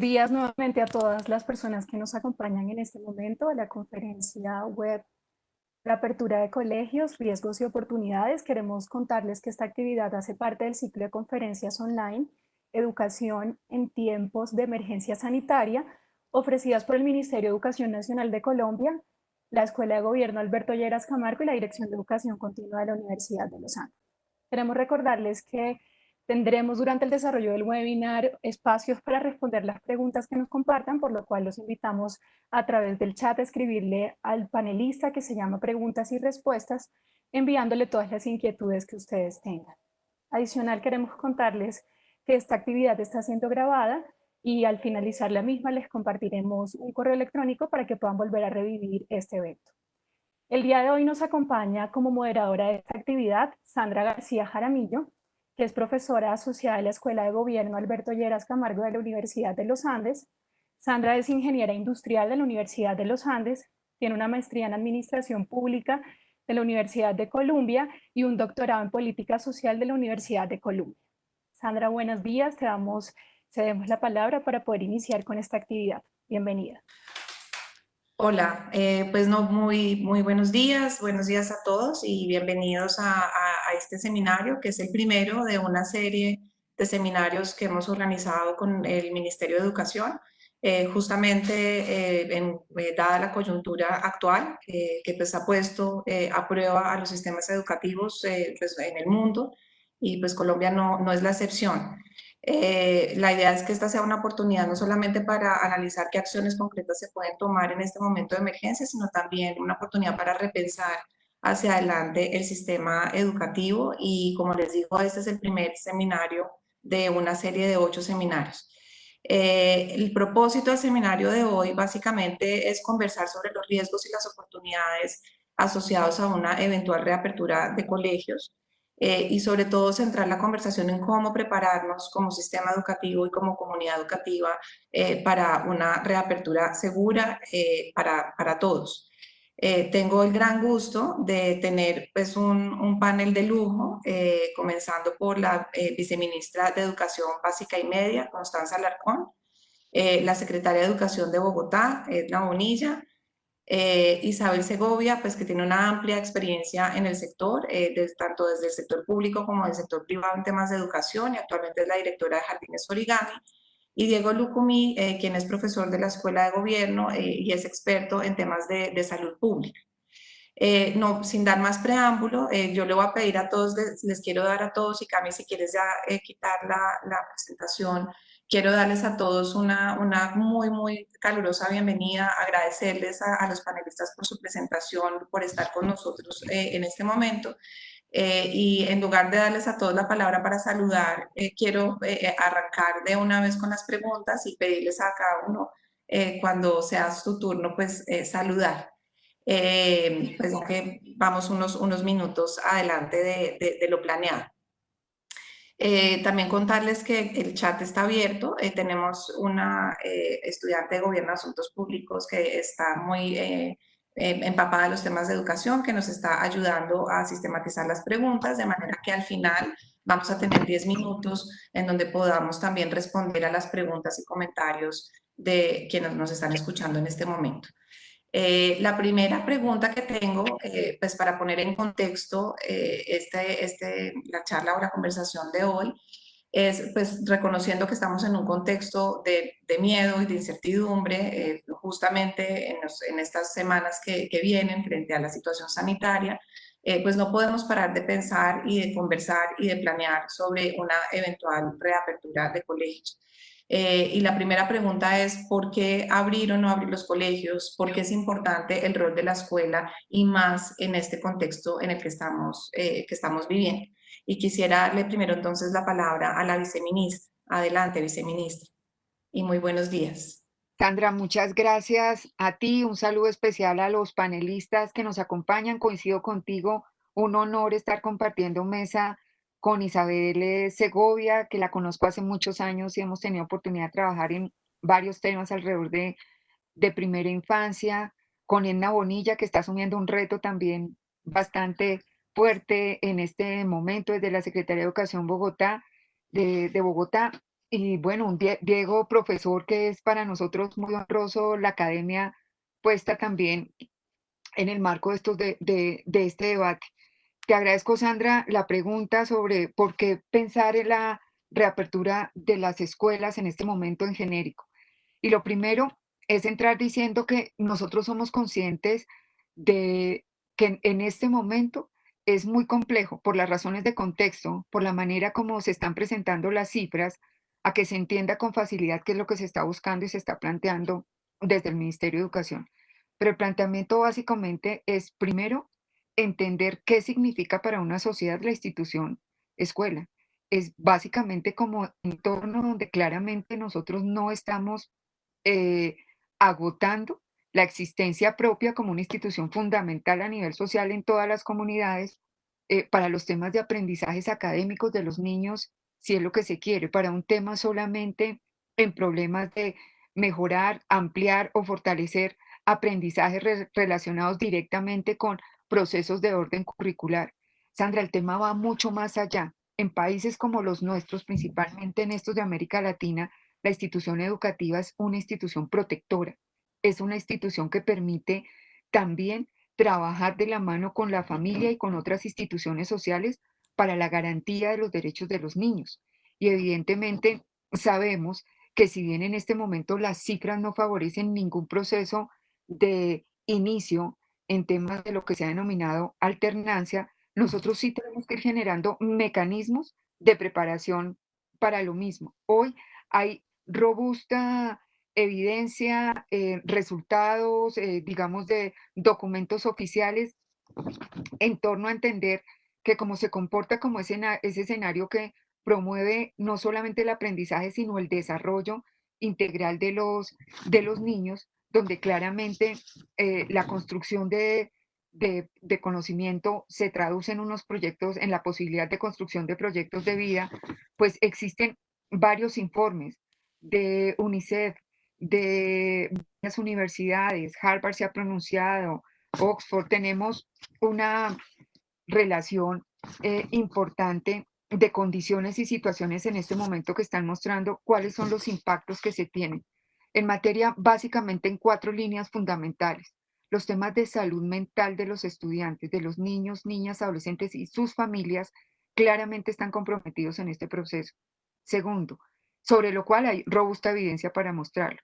días nuevamente a todas las personas que nos acompañan en este momento a la conferencia web de apertura de colegios, riesgos y oportunidades. Queremos contarles que esta actividad hace parte del ciclo de conferencias online, Educación en tiempos de emergencia sanitaria, ofrecidas por el Ministerio de Educación Nacional de Colombia, la Escuela de Gobierno Alberto Lleras Camargo y la Dirección de Educación Continua de la Universidad de Los Andes. Queremos recordarles que tendremos durante el desarrollo del webinar espacios para responder las preguntas que nos compartan, por lo cual los invitamos a través del chat a escribirle al panelista que se llama Preguntas y Respuestas, enviándole todas las inquietudes que ustedes tengan. Adicional, queremos contarles que esta actividad está siendo grabada y al finalizar la misma les compartiremos un correo electrónico para que puedan volver a revivir este evento. El día de hoy nos acompaña como moderadora de esta actividad Sandra García Jaramillo, que es profesora asociada de la Escuela de Gobierno Alberto Lleras Camargo de la Universidad de los Andes. Sandra es ingeniera industrial de la Universidad de los Andes, tiene una maestría en Administración Pública de la Universidad de Columbia y un doctorado en Política Social de la Universidad de Columbia. Sandra, buenos días, cedemos la palabra para poder iniciar con esta actividad. Bienvenida. Hola, pues no, muy buenos días a todos y bienvenidos a este seminario, que es el primero de una serie de seminarios que hemos organizado con el Ministerio de Educación, justamente dada la coyuntura actual, que pues ha puesto a prueba a los sistemas educativos pues, en el mundo, y pues Colombia no es la excepción. La idea es que esta sea una oportunidad no solamente para analizar qué acciones concretas se pueden tomar en este momento de emergencia, sino también una oportunidad para repensar hacia adelante el sistema educativo, y como les digo, este es el primer seminario de una serie de 8 seminarios. El propósito del seminario de hoy básicamente es conversar sobre los riesgos y las oportunidades asociados a una eventual reapertura de colegios, y sobre todo centrar la conversación en cómo prepararnos como sistema educativo y como comunidad educativa para una reapertura segura para todos. Tengo el gran gusto de tener pues, un panel de lujo, comenzando por la viceministra de Educación Básica y Media, Constanza Alarcón, la secretaria de Educación de Bogotá, Edna Bonilla, Isabel Segovia, pues que tiene una amplia experiencia en el sector, tanto desde el sector público como del sector privado en temas de educación, y actualmente es la directora de Jardines Origami, y Diego Lucumí, quien es profesor de la Escuela de Gobierno y es experto en temas de salud pública. No, sin dar más preámbulo, yo le voy a pedir a todos, les quiero dar a todos, y Cami, si quieres ya quitar la presentación, quiero darles a todos una muy calurosa bienvenida, agradecerles a los panelistas por su presentación, por estar con nosotros en este momento. Y en lugar de darles a todos la palabra para saludar, quiero arrancar de una vez con las preguntas y pedirles a cada uno, cuando sea su turno, pues saludar. Pues que vamos unos minutos adelante de lo planeado. También contarles que el chat está abierto. Tenemos una estudiante de Gobierno de Asuntos Públicos que está muy empapada de los temas de educación, que nos está ayudando a sistematizar las preguntas, de manera que al final vamos a tener 10 minutos en donde podamos también responder a las preguntas y comentarios de quienes nos están escuchando en este momento. La primera pregunta que tengo, pues para poner en contexto la charla o la conversación de hoy, es pues reconociendo que estamos en un contexto de miedo y de incertidumbre, justamente en estas semanas que vienen frente a la situación sanitaria, pues no podemos parar de pensar y de conversar y de planear sobre una eventual reapertura de colegios. Y la primera pregunta es, ¿por qué abrir o no abrir los colegios? ¿Por qué es importante el rol de la escuela, y más en este contexto en el que estamos viviendo? Y quisiera darle primero entonces la palabra a la viceministra. Adelante, viceministra. Y muy buenos días. Sandra, muchas gracias a ti. Un saludo especial a los panelistas que nos acompañan. Coincido contigo, un honor estar compartiendo mesa con Isabel Segovia, que la conozco hace muchos años y hemos tenido oportunidad de trabajar en varios temas alrededor de primera infancia, con Edna Bonilla, que está asumiendo un reto también bastante fuerte en este momento desde la Secretaría de Educación Bogotá, de Bogotá. Y bueno, Diego, profesor, que es para nosotros muy honroso la academia puesta también en el marco de, de este debate. Te agradezco, Sandra, la pregunta sobre por qué pensar en la reapertura de las escuelas en este momento en genérico. Y lo primero es entrar diciendo que nosotros somos conscientes de que en este momento es muy complejo por las razones de contexto, por la manera como se están presentando las cifras, a que se entienda con facilidad qué es lo que se está buscando y se está planteando desde el Ministerio de Educación. Pero el planteamiento básicamente es, primero, entender qué significa para una sociedad la institución escuela. Es básicamente como entorno donde claramente nosotros no estamos eh, agotando la existencia propia como una institución fundamental a nivel social en todas las comunidades para los temas de aprendizajes académicos de los niños, si es lo que se quiere, para un tema solamente en problemas de mejorar, ampliar o fortalecer aprendizajes relacionados directamente con procesos de orden curricular. Sandra, el tema va mucho más allá. En países como los nuestros, principalmente en estos de América Latina, la institución educativa es una institución protectora, es una institución que permite también trabajar de la mano con la familia y con otras instituciones sociales para la garantía de los derechos de los niños. Y evidentemente sabemos que si bien en este momento las cifras no favorecen ningún proceso de inicio en temas de lo que se ha denominado alternancia, nosotros sí tenemos que ir generando mecanismos de preparación para lo mismo. Hoy hay robusta evidencia, resultados, digamos, de documentos oficiales en torno a entender que como se comporta como ese escenario que promueve no solamente el aprendizaje, sino el desarrollo integral de los niños, donde claramente la construcción de conocimiento se traduce en unos proyectos, en la posibilidad de construcción de proyectos de vida, pues existen varios informes de UNICEF, de las universidades, Harvard se ha pronunciado, Oxford, tenemos una relación importante de condiciones y situaciones en este momento que están mostrando cuáles son los impactos que se tienen. En materia, básicamente en 4 líneas fundamentales. Los temas de salud mental de los estudiantes, de los niños, niñas, adolescentes y sus familias claramente están comprometidos en este proceso. Segundo, sobre lo cual hay robusta evidencia para mostrarlo.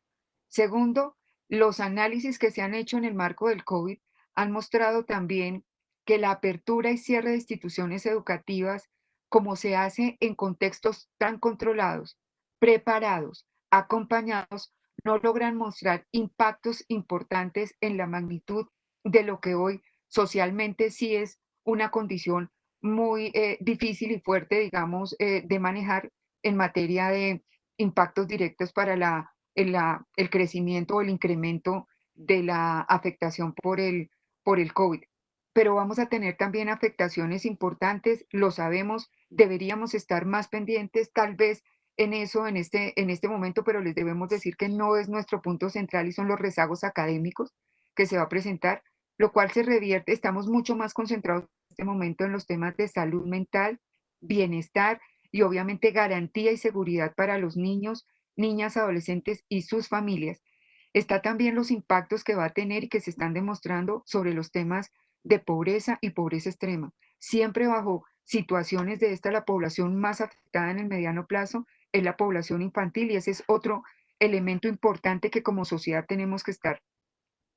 Segundo, los análisis que se han hecho en el marco del COVID han mostrado también que la apertura y cierre de instituciones educativas, como se hace en contextos tan controlados, preparados, acompañados, no logran mostrar impactos importantes en la magnitud de lo que hoy socialmente sí es una condición muy difícil y fuerte, digamos, de manejar en materia de impactos directos para el crecimiento o el incremento de la afectación por el COVID. Pero vamos a tener también afectaciones importantes, lo sabemos, deberíamos estar más pendientes tal vez en eso en este momento, pero les debemos decir que no es nuestro punto central y son los rezagos académicos que se va a presentar, lo cual se revierte, estamos mucho más concentrados en este momento en los temas de salud mental, bienestar y obviamente garantía y seguridad para los niños, niñas, adolescentes y sus familias. Está también los impactos que va a tener y que se están demostrando sobre los temas de pobreza y pobreza extrema. Siempre bajo situaciones de esta, la población más afectada en el mediano plazo es la población infantil y ese es otro elemento importante que como sociedad tenemos que estar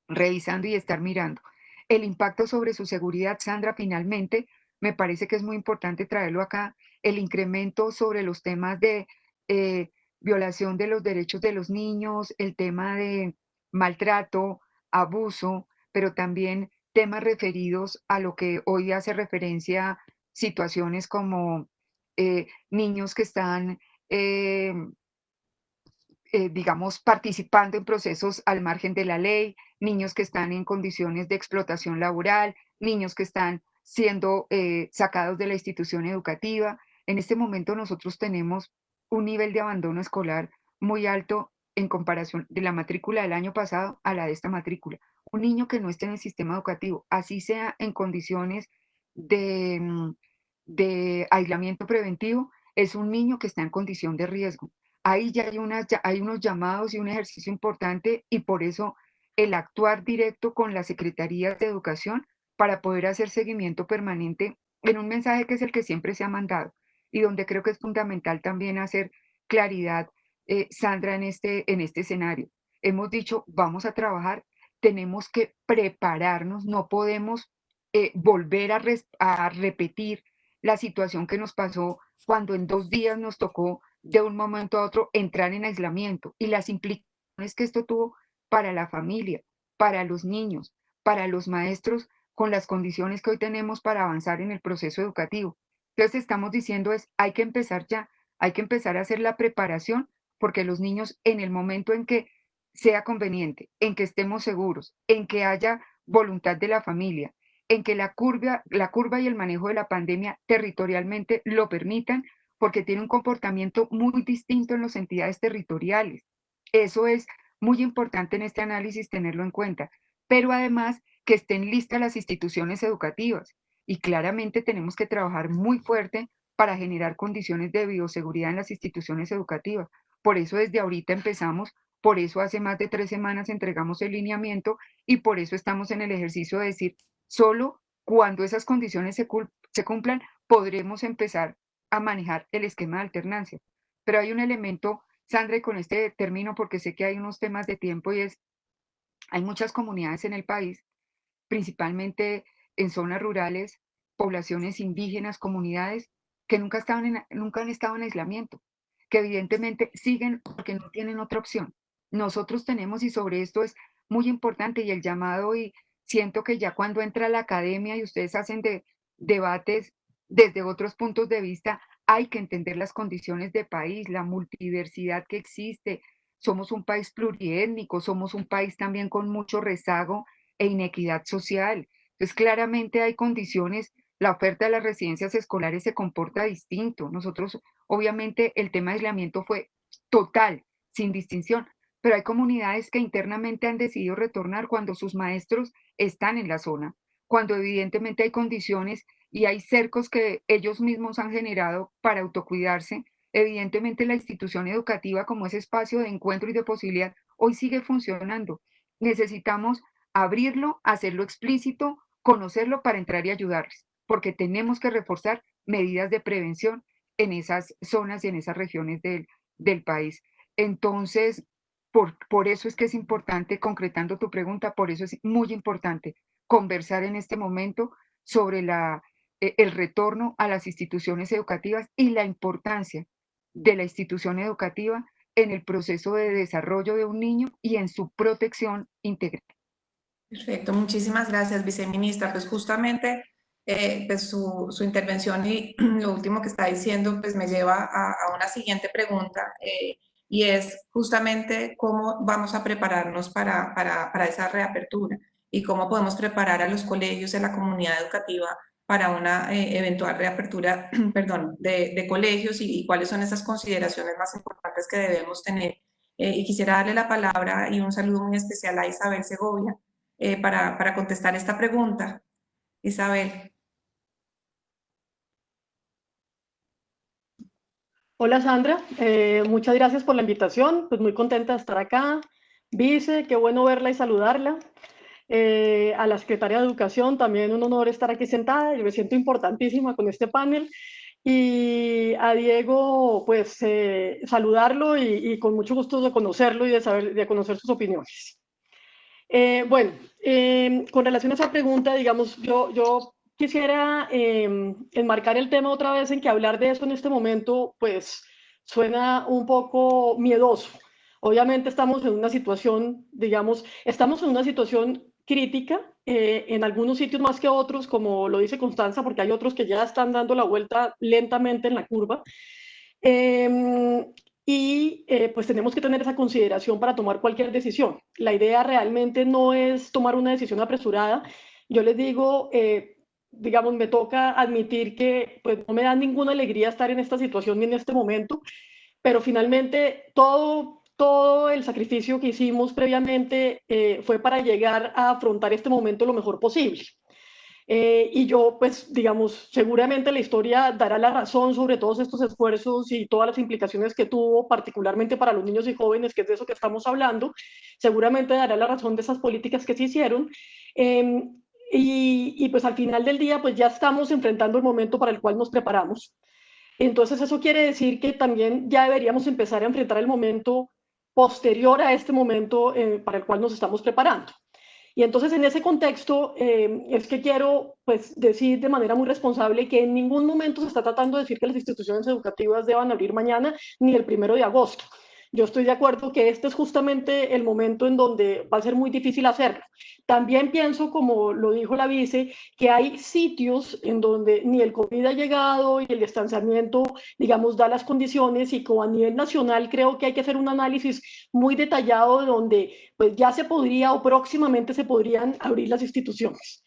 revisando y estar mirando. El impacto sobre su seguridad, Sandra, finalmente, me parece que es muy importante traerlo acá, el incremento sobre los temas de violación de los derechos de los niños, el tema de maltrato, abuso, pero también temas referidos a lo que hoy hace referencia situaciones como niños que están digamos, participando en procesos al margen de la ley, niños que están en condiciones de explotación laboral, niños que están siendo sacados de la institución educativa. En este momento nosotros tenemos un nivel de abandono escolar muy alto en comparación de la matrícula del año pasado a la de esta matrícula. Un niño que no esté en el sistema educativo, así sea en condiciones de, de aislamiento preventivo, es un niño que está en condición de riesgo. ahí ya hay unos llamados y un ejercicio importante, y por eso el actuar directo con las secretarías de educación para poder hacer seguimiento permanente en un mensaje que es el que siempre se ha mandado y donde creo que es fundamental también hacer claridad, Sandra, en este escenario. Hemos dicho, vamos a trabajar, tenemos que prepararnos, no podemos volver a repetir la situación que nos pasó cuando en 2 días nos tocó de un momento a otro entrar en aislamiento y las implicaciones que esto tuvo para la familia, para los niños, para los maestros, con las condiciones que hoy tenemos para avanzar en el proceso educativo. Entonces estamos diciendo es, hay que empezar ya, hay que empezar a hacer la preparación porque los niños en el momento en que sea conveniente, en que estemos seguros, en que haya voluntad de la familia, en que la curva y el manejo de la pandemia territorialmente lo permitan, porque tiene un comportamiento muy distinto en las entidades territoriales. Eso es muy importante en este análisis tenerlo en cuenta, pero además que estén listas las instituciones educativas y claramente tenemos que trabajar muy fuerte para generar condiciones de bioseguridad en las instituciones educativas. Por eso desde ahorita empezamos, por eso hace más de 3 semanas entregamos el lineamiento y por eso estamos en el ejercicio de decir, solo cuando esas condiciones se cumplan podremos empezar a manejar el esquema de alternancia. Pero hay un elemento, Sandra, y con este término porque sé que hay unos temas de tiempo y es, hay muchas comunidades en el país, principalmente en zonas rurales, poblaciones indígenas, comunidades que nunca han estado en aislamiento, que evidentemente siguen porque no tienen otra opción. Nosotros tenemos, y sobre esto es muy importante, y el llamado, y siento que ya cuando entra la academia y ustedes hacen debates desde otros puntos de vista, hay que entender las condiciones de país, la multidiversidad que existe. Somos un país pluriétnico, somos un país también con mucho rezago e inequidad social. Entonces, claramente hay condiciones, la oferta de las residencias escolares se comporta distinto. Nosotros, obviamente, el tema de aislamiento fue total, sin distinción, pero hay comunidades que internamente han decidido retornar cuando sus maestros están en la zona, cuando evidentemente hay condiciones y hay cercos que ellos mismos han generado para autocuidarse. Evidentemente la institución educativa como ese espacio de encuentro y de posibilidad hoy sigue funcionando. Necesitamos abrirlo, hacerlo explícito, conocerlo para entrar y ayudarles, porque tenemos que reforzar medidas de prevención en esas zonas y en esas regiones del país. Entonces, por eso es que es importante, concretando tu pregunta, por eso es muy importante conversar en este momento sobre el retorno a las instituciones educativas y la importancia de la institución educativa en el proceso de desarrollo de un niño y en su protección integral. Perfecto, muchísimas gracias, viceministra. Pues justamente pues su intervención y lo último que está diciendo pues me lleva a una siguiente pregunta y es justamente cómo vamos a prepararnos para esa reapertura y cómo podemos preparar a los colegios y a la comunidad educativa para una eventual reapertura perdón, de colegios y cuáles son esas consideraciones más importantes que debemos tener. Y quisiera darle la palabra y un saludo muy especial a Isabel Segovia para contestar esta pregunta. Isabel. Hola Sandra, muchas gracias por la invitación, pues muy contenta de estar acá. Vice, qué bueno verla y saludarla. A la secretaria de Educación, también un honor estar aquí sentada, yo me siento importantísima con este panel. Y a Diego, pues saludarlo y con mucho gusto de conocerlo y de conocer sus opiniones. Bueno, con relación a esa pregunta, digamos, yo quisiera enmarcar el tema otra vez en que hablar de eso en este momento, pues suena un poco miedoso. Obviamente estamos en una situación, digamos, estamos en una situación crítica, en algunos sitios más que otros, como lo dice Constanza, porque hay otros que ya están dando la vuelta lentamente en la curva. Y pues tenemos que tener esa consideración para tomar cualquier decisión. La idea realmente no es tomar una decisión apresurada. Yo les digo, digamos, me toca admitir que pues no me da ninguna alegría estar en esta situación ni en este momento, pero finalmente todo el sacrificio que hicimos previamente fue para llegar a afrontar este momento lo mejor posible. Y yo, pues, digamos, seguramente la historia dará la razón sobre todos estos esfuerzos y todas las implicaciones que tuvo, particularmente para los niños y jóvenes, que es de eso que estamos hablando. Seguramente dará la razón de esas políticas que se hicieron. Eh, y pues al final del día, pues ya estamos enfrentando el momento para el cual nos preparamos. Entonces eso quiere decir que también ya deberíamos empezar a enfrentar el momento posterior a este momento para el cual nos estamos preparando. Y entonces en ese contexto es que quiero pues, decir de manera muy responsable que en ningún momento se está tratando de decir que las instituciones educativas deban abrir mañana ni el 1 de agosto. Yo estoy de acuerdo que este es justamente el momento en donde va a ser muy difícil hacerlo. También pienso, como lo dijo la vice, que hay sitios en donde ni el COVID ha llegado y el distanciamiento, digamos, da las condiciones y como a nivel nacional creo que hay que hacer un análisis muy detallado donde pues ya se podría o próximamente se podrían abrir las instituciones.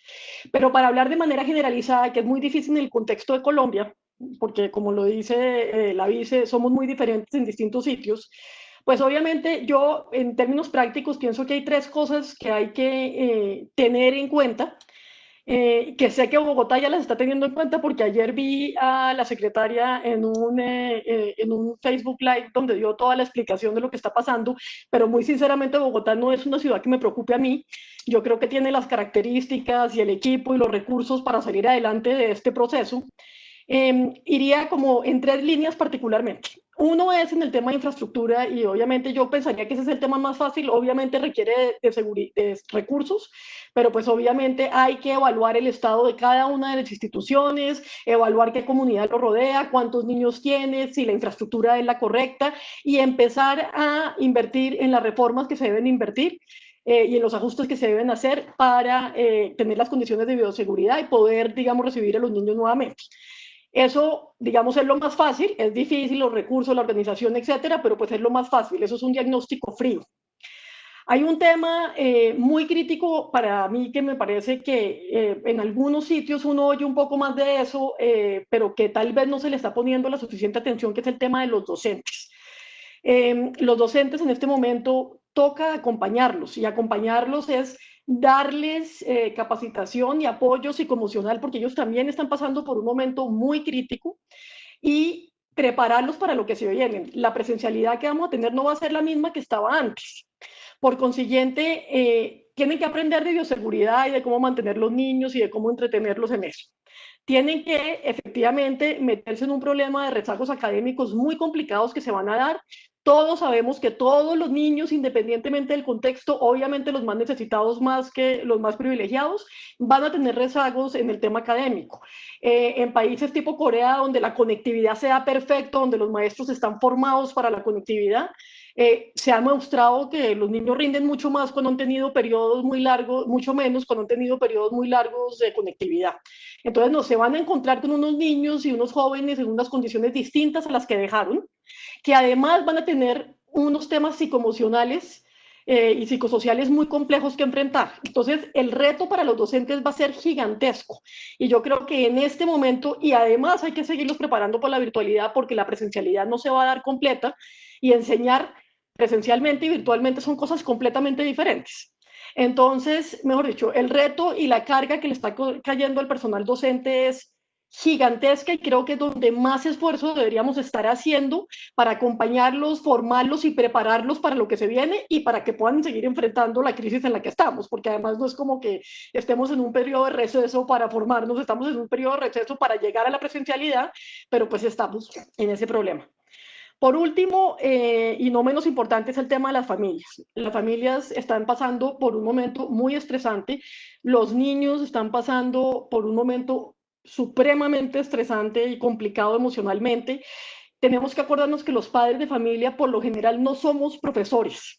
Pero para hablar de manera generalizada, que es muy difícil en el contexto de Colombia, porque como lo dice la vice, somos muy diferentes en distintos sitios, pues obviamente yo en términos prácticos pienso que hay 3 cosas que hay que tener en cuenta, que sé que Bogotá ya las está teniendo en cuenta porque ayer vi a la secretaria en un Facebook Live donde dio toda la explicación de lo que está pasando, pero muy sinceramente Bogotá no es una ciudad que me preocupe a mí. Yo creo que tiene las características y el equipo y los recursos para salir adelante de este proceso. Iría como en 3 líneas particularmente. Uno es en el tema de infraestructura y obviamente yo pensaría que ese es el tema más fácil, obviamente requiere de recursos, pero pues obviamente hay que evaluar el estado de cada una de las instituciones, evaluar qué comunidad lo rodea, cuántos niños tiene, si la infraestructura es la correcta y empezar a invertir en las reformas que se deben invertir. Y en los ajustes que se deben hacer para tener las condiciones de bioseguridad y poder, digamos, recibir a los niños nuevamente. Eso, digamos, es lo más fácil, es difícil, los recursos, la organización, etcétera, pero pues es lo más fácil, eso es un diagnóstico frío. Hay un tema muy crítico para mí que me parece que en algunos sitios uno oye un poco más de eso, pero que tal vez no se le está poniendo la suficiente atención, que es el tema de los docentes. Los docentes en este momento toca acompañarlos y acompañarlos es darles capacitación y apoyo psicoemocional porque ellos también están pasando por un momento muy crítico y prepararlos para lo que se viene. La presencialidad que vamos a tener no va a ser la misma que estaba antes. Por consiguiente, tienen que aprender de bioseguridad y de cómo mantener los niños y de cómo entretenerlos en eso. Tienen que efectivamente meterse en un problema de rezagos académicos muy complicados que se van a dar. Todos sabemos que todos los niños, independientemente del contexto, obviamente los más necesitados más que los más privilegiados, van a tener rezagos en el tema académico. En países tipo Corea, donde la conectividad sea perfecta, donde los maestros están formados para la conectividad, se ha demostrado que los niños rinden mucho más cuando han tenido periodos muy largos, mucho menos cuando han tenido periodos muy largos de conectividad. Entonces, no se van a encontrar con unos niños y unos jóvenes en unas condiciones distintas a las que dejaron, que además van a tener unos temas psicoemocionales y psicosociales muy complejos que enfrentar. Entonces, el reto para los docentes va a ser gigantesco. Y yo creo que en este momento, y además hay que seguirlos preparando para la virtualidad porque la presencialidad no se va a dar completa y enseñar presencialmente y virtualmente son cosas completamente diferentes. Entonces, mejor dicho, el reto y la carga que le está cayendo al personal docente es gigantesca y creo que es donde más esfuerzo deberíamos estar haciendo para acompañarlos, formarlos y prepararlos para lo que se viene y para que puedan seguir enfrentando la crisis en la que estamos, porque además no es como que estemos en un periodo de receso para formarnos, estamos en un periodo de receso para llegar a la presencialidad, pero pues estamos en ese problema. Por último, y no menos importante, es el tema de las familias. Las familias están pasando por un momento muy estresante, los niños están pasando por un momento supremamente estresante y complicado emocionalmente. Tenemos que acordarnos que los padres de familia por lo general no somos profesores.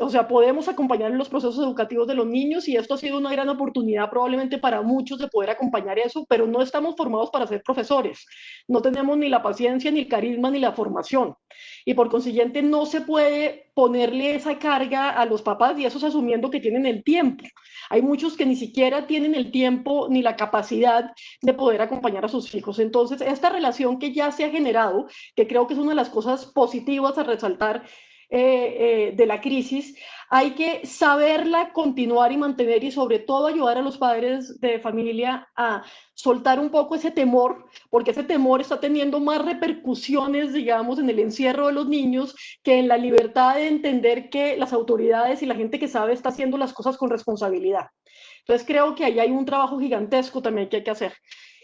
O sea, podemos acompañar en los procesos educativos de los niños y esto ha sido una gran oportunidad probablemente para muchos de poder acompañar eso, pero no estamos formados para ser profesores. No tenemos ni la paciencia, ni el carisma, ni la formación. Y por consiguiente no se puede ponerle esa carga a los papás y eso es asumiendo que tienen el tiempo. Hay muchos que ni siquiera tienen el tiempo ni la capacidad de poder acompañar a sus hijos. Entonces, esta relación que ya se ha generado, que creo que es una de las cosas positivas a resaltar, de la crisis, hay que saberla continuar y mantener y sobre todo ayudar a los padres de familia a soltar un poco ese temor, porque ese temor está teniendo más repercusiones, digamos, en el encierro de los niños que en la libertad de entender que las autoridades y la gente que sabe está haciendo las cosas con responsabilidad. Entonces creo que ahí hay un trabajo gigantesco también que hay que hacer.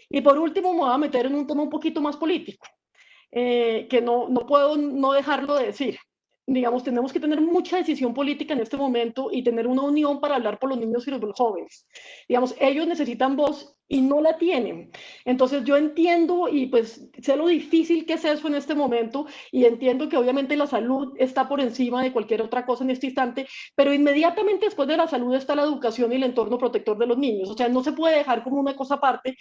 Y por último me voy a meter en un tema un poquito más político, que no puedo no dejarlo de decir. Digamos, tenemos que tener mucha decisión política en este momento y tener una unión para hablar por los niños y los jóvenes. Digamos, ellos necesitan voz y no la tienen. Entonces yo entiendo y pues sé lo difícil que es eso en este momento y entiendo que obviamente la salud está por encima de cualquier otra cosa en este instante, pero inmediatamente después de la salud está la educación y el entorno protector de los niños. O sea, no se puede dejar como una cosa aparte.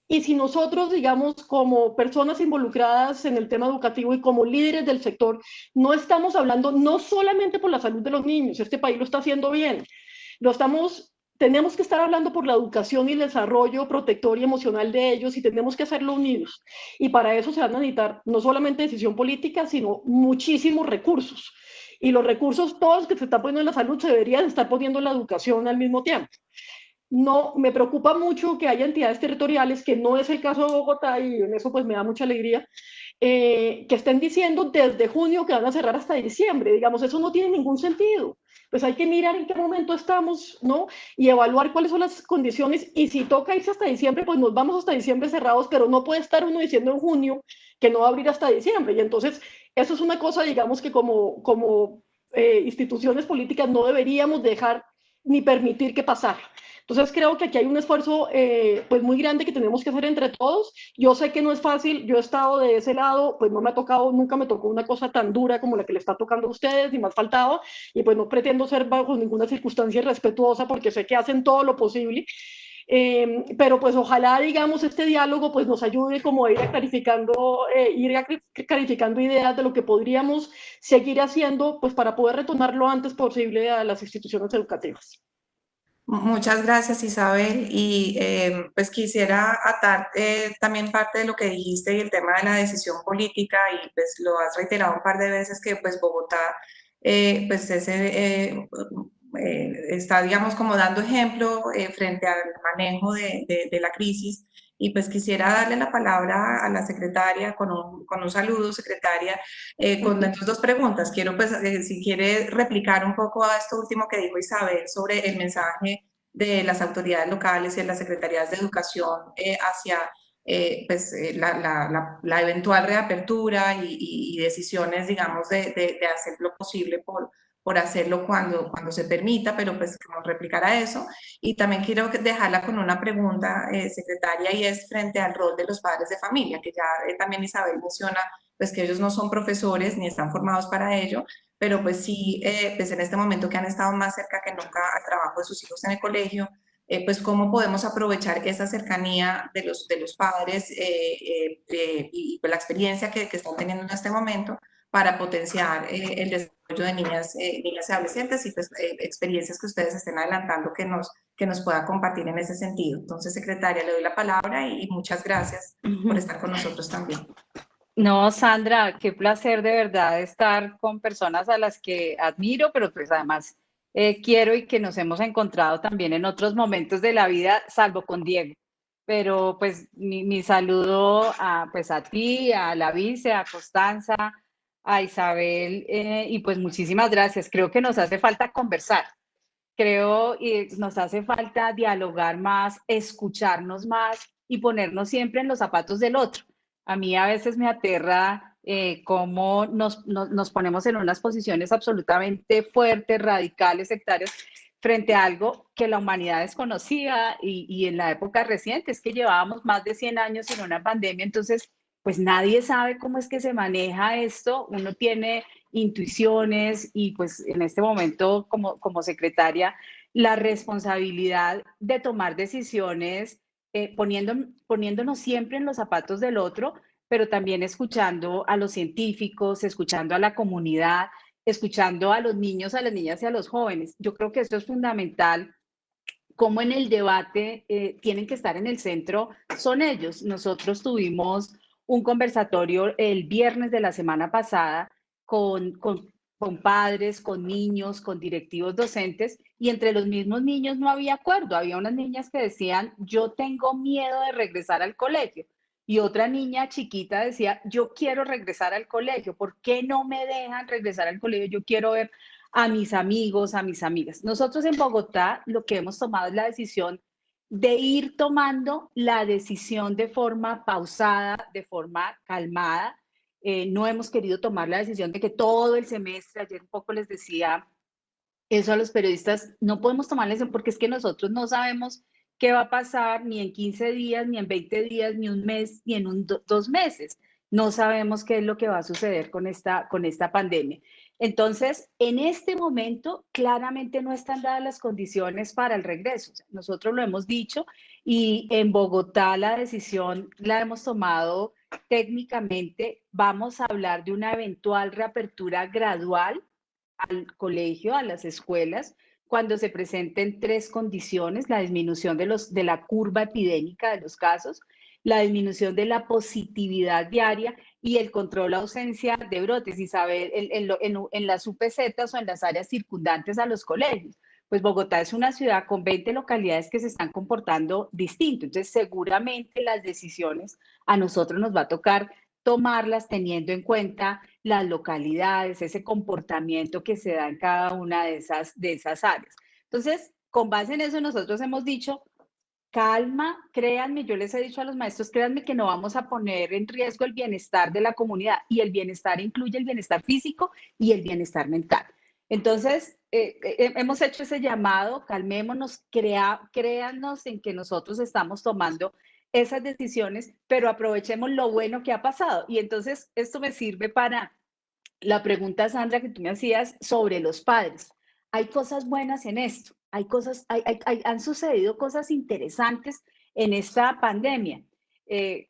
Y si nosotros, digamos, como personas involucradas en el tema educativo y como líderes del sector, no estamos hablando no solamente por la salud de los niños, este país lo está haciendo bien, tenemos que estar hablando por la educación y el desarrollo protector y emocional de ellos y tenemos que hacerlo unidos. Y para eso se van a necesitar no solamente decisión política, sino muchísimos recursos. Y los recursos todos que se están poniendo en la salud se deberían estar poniendo en la educación al mismo tiempo. No, me preocupa mucho que haya entidades territoriales, que no es el caso de Bogotá, y en eso pues me da mucha alegría, que estén diciendo desde junio que van a cerrar hasta diciembre. Digamos, eso no tiene ningún sentido. Pues hay que mirar en qué momento estamos, ¿no? Y evaluar cuáles son las condiciones, y si toca irse hasta diciembre, pues nos vamos hasta diciembre cerrados, pero no puede estar uno diciendo en junio que no va a abrir hasta diciembre. Y entonces, eso es una cosa, digamos, que como instituciones políticas no deberíamos dejar ni permitir que pasara. Entonces creo que aquí hay un esfuerzo pues muy grande que tenemos que hacer entre todos. Yo sé que no es fácil, yo he estado de ese lado, pues no me ha tocado, nunca me tocó una cosa tan dura como la que le está tocando a ustedes, ni más faltaba, y pues no pretendo ser bajo ninguna circunstancia irrespetuosa porque sé que hacen todo lo posible. Pero pues ojalá, digamos, este diálogo pues nos ayude como a ir clarificando ideas de lo que podríamos seguir haciendo pues para poder retornar lo antes posible a las instituciones educativas. Muchas gracias, Isabel. Y pues quisiera atar también parte de lo que dijiste y el tema de la decisión política, y pues lo has reiterado un par de veces que pues Bogotá pues está, digamos, como dando ejemplo frente al manejo de la crisis. Y pues quisiera darle la palabra a la secretaria con un saludo, secretaria, con estas dos preguntas. Quiero, pues, si quiere replicar un poco a esto último que dijo Isabel sobre el mensaje de las autoridades locales y de las secretarías de educación hacia pues, la eventual reapertura y decisiones, digamos, de hacer lo posible por hacerlo cuando se permita, pero pues como replicar a eso. Y también quiero dejarla con una pregunta, secretaria, y es frente al rol de los padres de familia, que ya también Isabel menciona, pues que ellos no son profesores ni están formados para ello, pero pues sí, pues en este momento que han estado más cerca que nunca al trabajo de sus hijos en el colegio, pues cómo podemos aprovechar esa cercanía de los padres y pues, la experiencia que están teniendo en este momento para potenciar el desarrollo de niñas y adolescentes, y pues experiencias que ustedes estén adelantando que nos pueda compartir en ese sentido. Entonces, secretaria, le doy la palabra y muchas gracias por estar con nosotros también. No, Sandra, qué placer de verdad estar con personas a las que admiro, pero pues además quiero, y que nos hemos encontrado también en otros momentos de la vida, salvo con Diego. Pero pues mi saludo pues a ti, a la vice, a Constanza, a Isabel, y pues muchísimas gracias. Creo que nos hace falta conversar. Creo y nos hace falta dialogar más, escucharnos más y ponernos siempre en los zapatos del otro. A mí a veces me aterra cómo nos ponemos en unas posiciones absolutamente fuertes, radicales, sectarias, frente a algo que la humanidad desconocía, y en la época reciente es que llevábamos más de 100 años en una pandemia. Entonces pues nadie sabe cómo es que se maneja esto. Uno tiene intuiciones y pues en este momento como secretaria la responsabilidad de tomar decisiones poniéndonos siempre en los zapatos del otro, pero también escuchando a los científicos, escuchando a la comunidad, escuchando a los niños, a las niñas y a los jóvenes. Yo creo que esto es fundamental. Como en el debate tienen que estar en el centro, son ellos. Nosotros tuvimos un conversatorio el viernes de la semana pasada con con padres, con niños, con directivos docentes, y entre los mismos niños no había acuerdo. Había unas niñas que decían, yo tengo miedo de regresar al colegio, y otra niña chiquita decía, yo quiero regresar al colegio, ¿por qué no me dejan regresar al colegio? Yo quiero ver a mis amigos, a mis amigas. Nosotros en Bogotá lo que hemos tomado es la decisión de ir tomando la decisión de forma pausada, de forma calmada. No hemos querido tomar la decisión de que todo el semestre, ayer un poco les decía eso a los periodistas, no podemos tomar la decisión porque es que nosotros no sabemos qué va a pasar ni en 15 días, ni en 20 días, ni un mes, ni en 2 meses. No sabemos qué es lo que va a suceder con esta pandemia. Entonces, en este momento, claramente no están dadas las condiciones para el regreso. O sea, nosotros lo hemos dicho y en Bogotá la decisión la hemos tomado técnicamente. Vamos a hablar de una eventual reapertura gradual al colegio, a las escuelas, cuando se presenten 3 condiciones: la disminución de la curva epidémica de los casos, la disminución de la positividad diaria y el control de ausencia de brotes, y saber en las UPCs o en las áreas circundantes a los colegios. Pues Bogotá es una ciudad con 20 localidades que se están comportando distinto, entonces seguramente las decisiones a nosotros nos va a tocar tomarlas teniendo en cuenta las localidades, ese comportamiento que se da en cada una de esas áreas. Entonces, con base en eso, nosotros hemos dicho, calma, créanme, yo les he dicho a los maestros, créanme que no vamos a poner en riesgo el bienestar de la comunidad, y el bienestar incluye el bienestar físico y el bienestar mental. Entonces, hemos hecho ese llamado, calmémonos, créanos en que nosotros estamos tomando esas decisiones, pero aprovechemos lo bueno que ha pasado. Y entonces esto me sirve para la pregunta, Sandra, que tú me hacías sobre los padres. Hay cosas buenas en esto, han sucedido cosas interesantes en esta pandemia.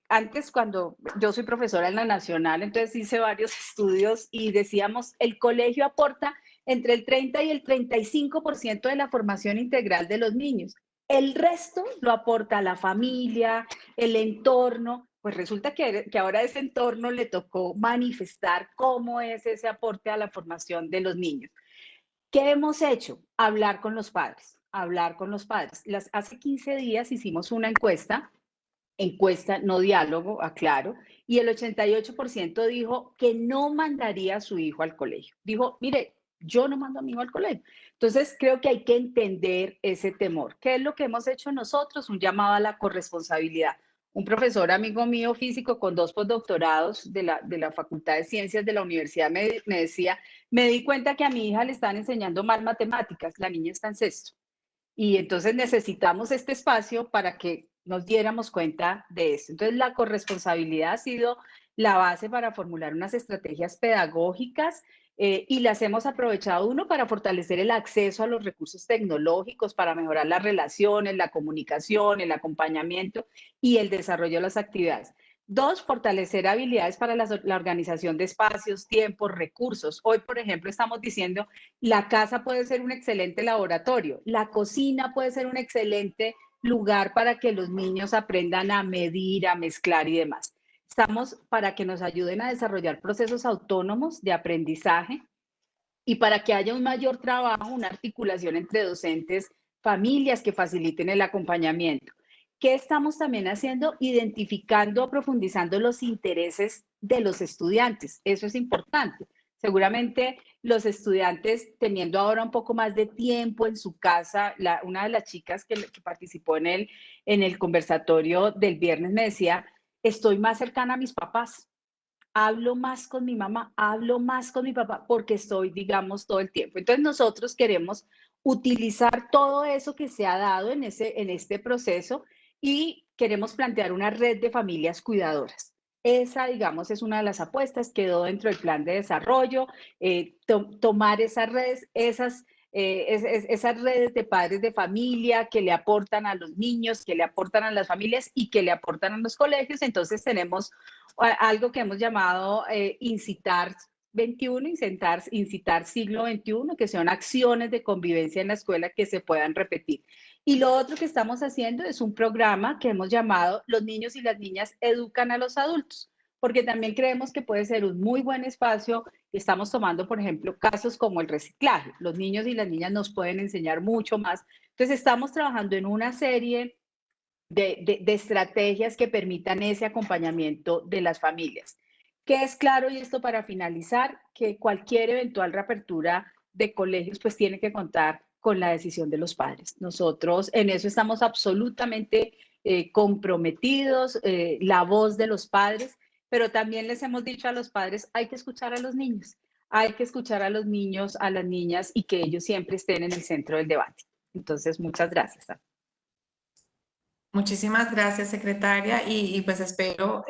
Antes, cuando yo soy profesora en la Nacional, entonces hice varios estudios y decíamos, el colegio aporta entre el 30 y el 35% de la formación integral de los niños. El resto lo aporta la familia, el entorno. Pues resulta que ahora a ese entorno le tocó manifestar cómo es ese aporte a la formación de los niños. ¿Qué hemos hecho? Hablar con los padres, hablar con los padres. Hace 15 días hicimos una encuesta, no diálogo, aclaro, y el 88% dijo que no mandaría a su hijo al colegio. Dijo, mire, yo no mando a mi hijo al colegio. Entonces, creo que hay que entender ese temor. ¿Qué es lo que hemos hecho nosotros? Un llamado a la corresponsabilidad. Un profesor amigo mío físico con 2 postdoctorados de la Facultad de Ciencias de la universidad me decía, me di cuenta que a mi hija le están enseñando mal matemáticas, la niña está en sexto. Y entonces necesitamos este espacio para que nos diéramos cuenta de eso. Entonces, la corresponsabilidad ha sido la base para formular unas estrategias pedagógicas y las hemos aprovechado, uno, para fortalecer el acceso a los recursos tecnológicos, para mejorar las relaciones, la comunicación, el acompañamiento y el desarrollo de las actividades. 2, fortalecer habilidades para la organización de espacios, tiempos, recursos. Hoy, por ejemplo, estamos diciendo, la casa puede ser un excelente laboratorio, la cocina puede ser un excelente lugar para que los niños aprendan a medir, a mezclar y demás. Estamos para que nos ayuden a desarrollar procesos autónomos de aprendizaje y para que haya un mayor trabajo, una articulación entre docentes, familias que faciliten el acompañamiento. ¿Qué estamos también haciendo? Identificando, profundizando los intereses de los estudiantes. Eso es importante. Seguramente los estudiantes, teniendo ahora un poco más de tiempo en su casa, una de las chicas que participó en el conversatorio del viernes me decía, estoy más cercana a mis papás, hablo más con mi mamá, hablo más con mi papá, porque estoy, digamos, todo el tiempo. Entonces nosotros queremos utilizar todo eso que se ha dado en este proceso y queremos plantear una red de familias cuidadoras. Esa, digamos, es una de las apuestas, quedó dentro del plan de desarrollo, tomar esas redes, esas redes de padres de familia que le aportan a los niños, que le aportan a las familias y que le aportan a los colegios. Entonces tenemos algo que hemos llamado incitar 21, incitar siglo XXI, que son acciones de convivencia en la escuela que se puedan repetir. Y lo otro que estamos haciendo es un programa que hemos llamado Los niños y las niñas educan a los adultos. porque también creemos que puede ser un muy buen espacio. Estamos tomando, por ejemplo, casos como el reciclaje. Los niños y las niñas nos pueden enseñar mucho más. Entonces, estamos trabajando en una serie de estrategias que permitan ese acompañamiento de las familias. Que es claro, y esto para finalizar, que cualquier eventual reapertura de colegios pues tiene que contar con la decisión de los padres. Nosotros en eso estamos absolutamente comprometidos, la voz de los padres, pero también les hemos dicho a los padres, hay que escuchar a los niños, hay que escuchar a los niños, a las niñas y que ellos siempre estén en el centro del debate. Entonces, muchas gracias. Muchísimas gracias, secretaria, y pues espero,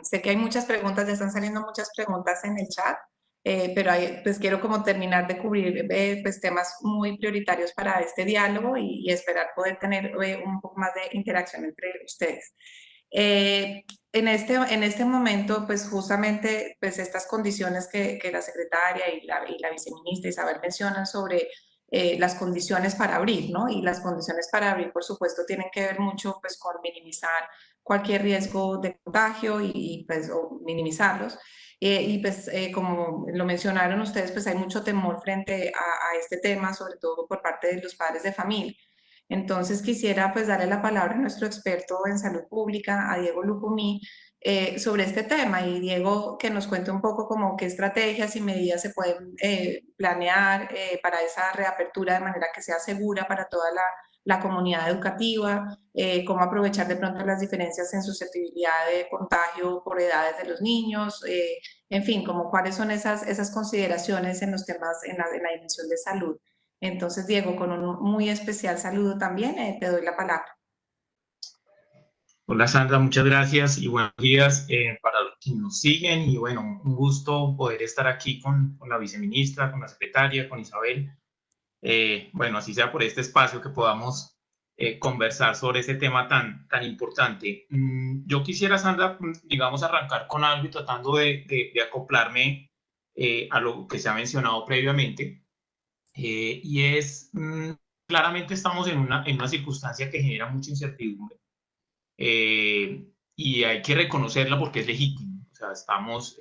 sé que hay muchas preguntas, ya están saliendo muchas preguntas en el chat, pero pues quiero como terminar de cubrir pues temas muy prioritarios para este diálogo y esperar poder tener un poco más de interacción entre ustedes. En este momento, pues justamente pues estas condiciones que la secretaria y la viceministra Isabel mencionan sobre las condiciones para abrir, ¿no? Y las condiciones para abrir, por supuesto, tienen que ver mucho pues con minimizar cualquier riesgo de contagio y pues o minimizarlos. Y pues como lo mencionaron ustedes, pues hay mucho temor frente a este tema, sobre todo por parte de los padres de familia. Entonces quisiera pues darle la palabra a nuestro experto en salud pública, a Diego Lucumí, sobre este tema. Y Diego, que nos cuente un poco como qué estrategias y medidas se pueden planear para esa reapertura de manera que sea segura para toda la comunidad educativa, cómo aprovechar de pronto las diferencias en susceptibilidad de contagio por edades de los niños, en fin, como cuáles son esas consideraciones en los temas, en la dimensión de salud. Entonces, Diego, con un muy especial saludo también, te doy la palabra. Hola Sandra, muchas gracias y buenos días para los que nos siguen y bueno, un gusto poder estar aquí con la viceministra, con la secretaria, con Isabel. Bueno, así sea por este espacio que podamos conversar sobre este tema tan importante. Yo quisiera, Sandra, digamos, arrancar con algo y tratando de acoplarme a lo que se ha mencionado previamente. Y es, claramente estamos en una circunstancia que genera mucha incertidumbre y hay que reconocerla porque es legítimo. O sea, estamos,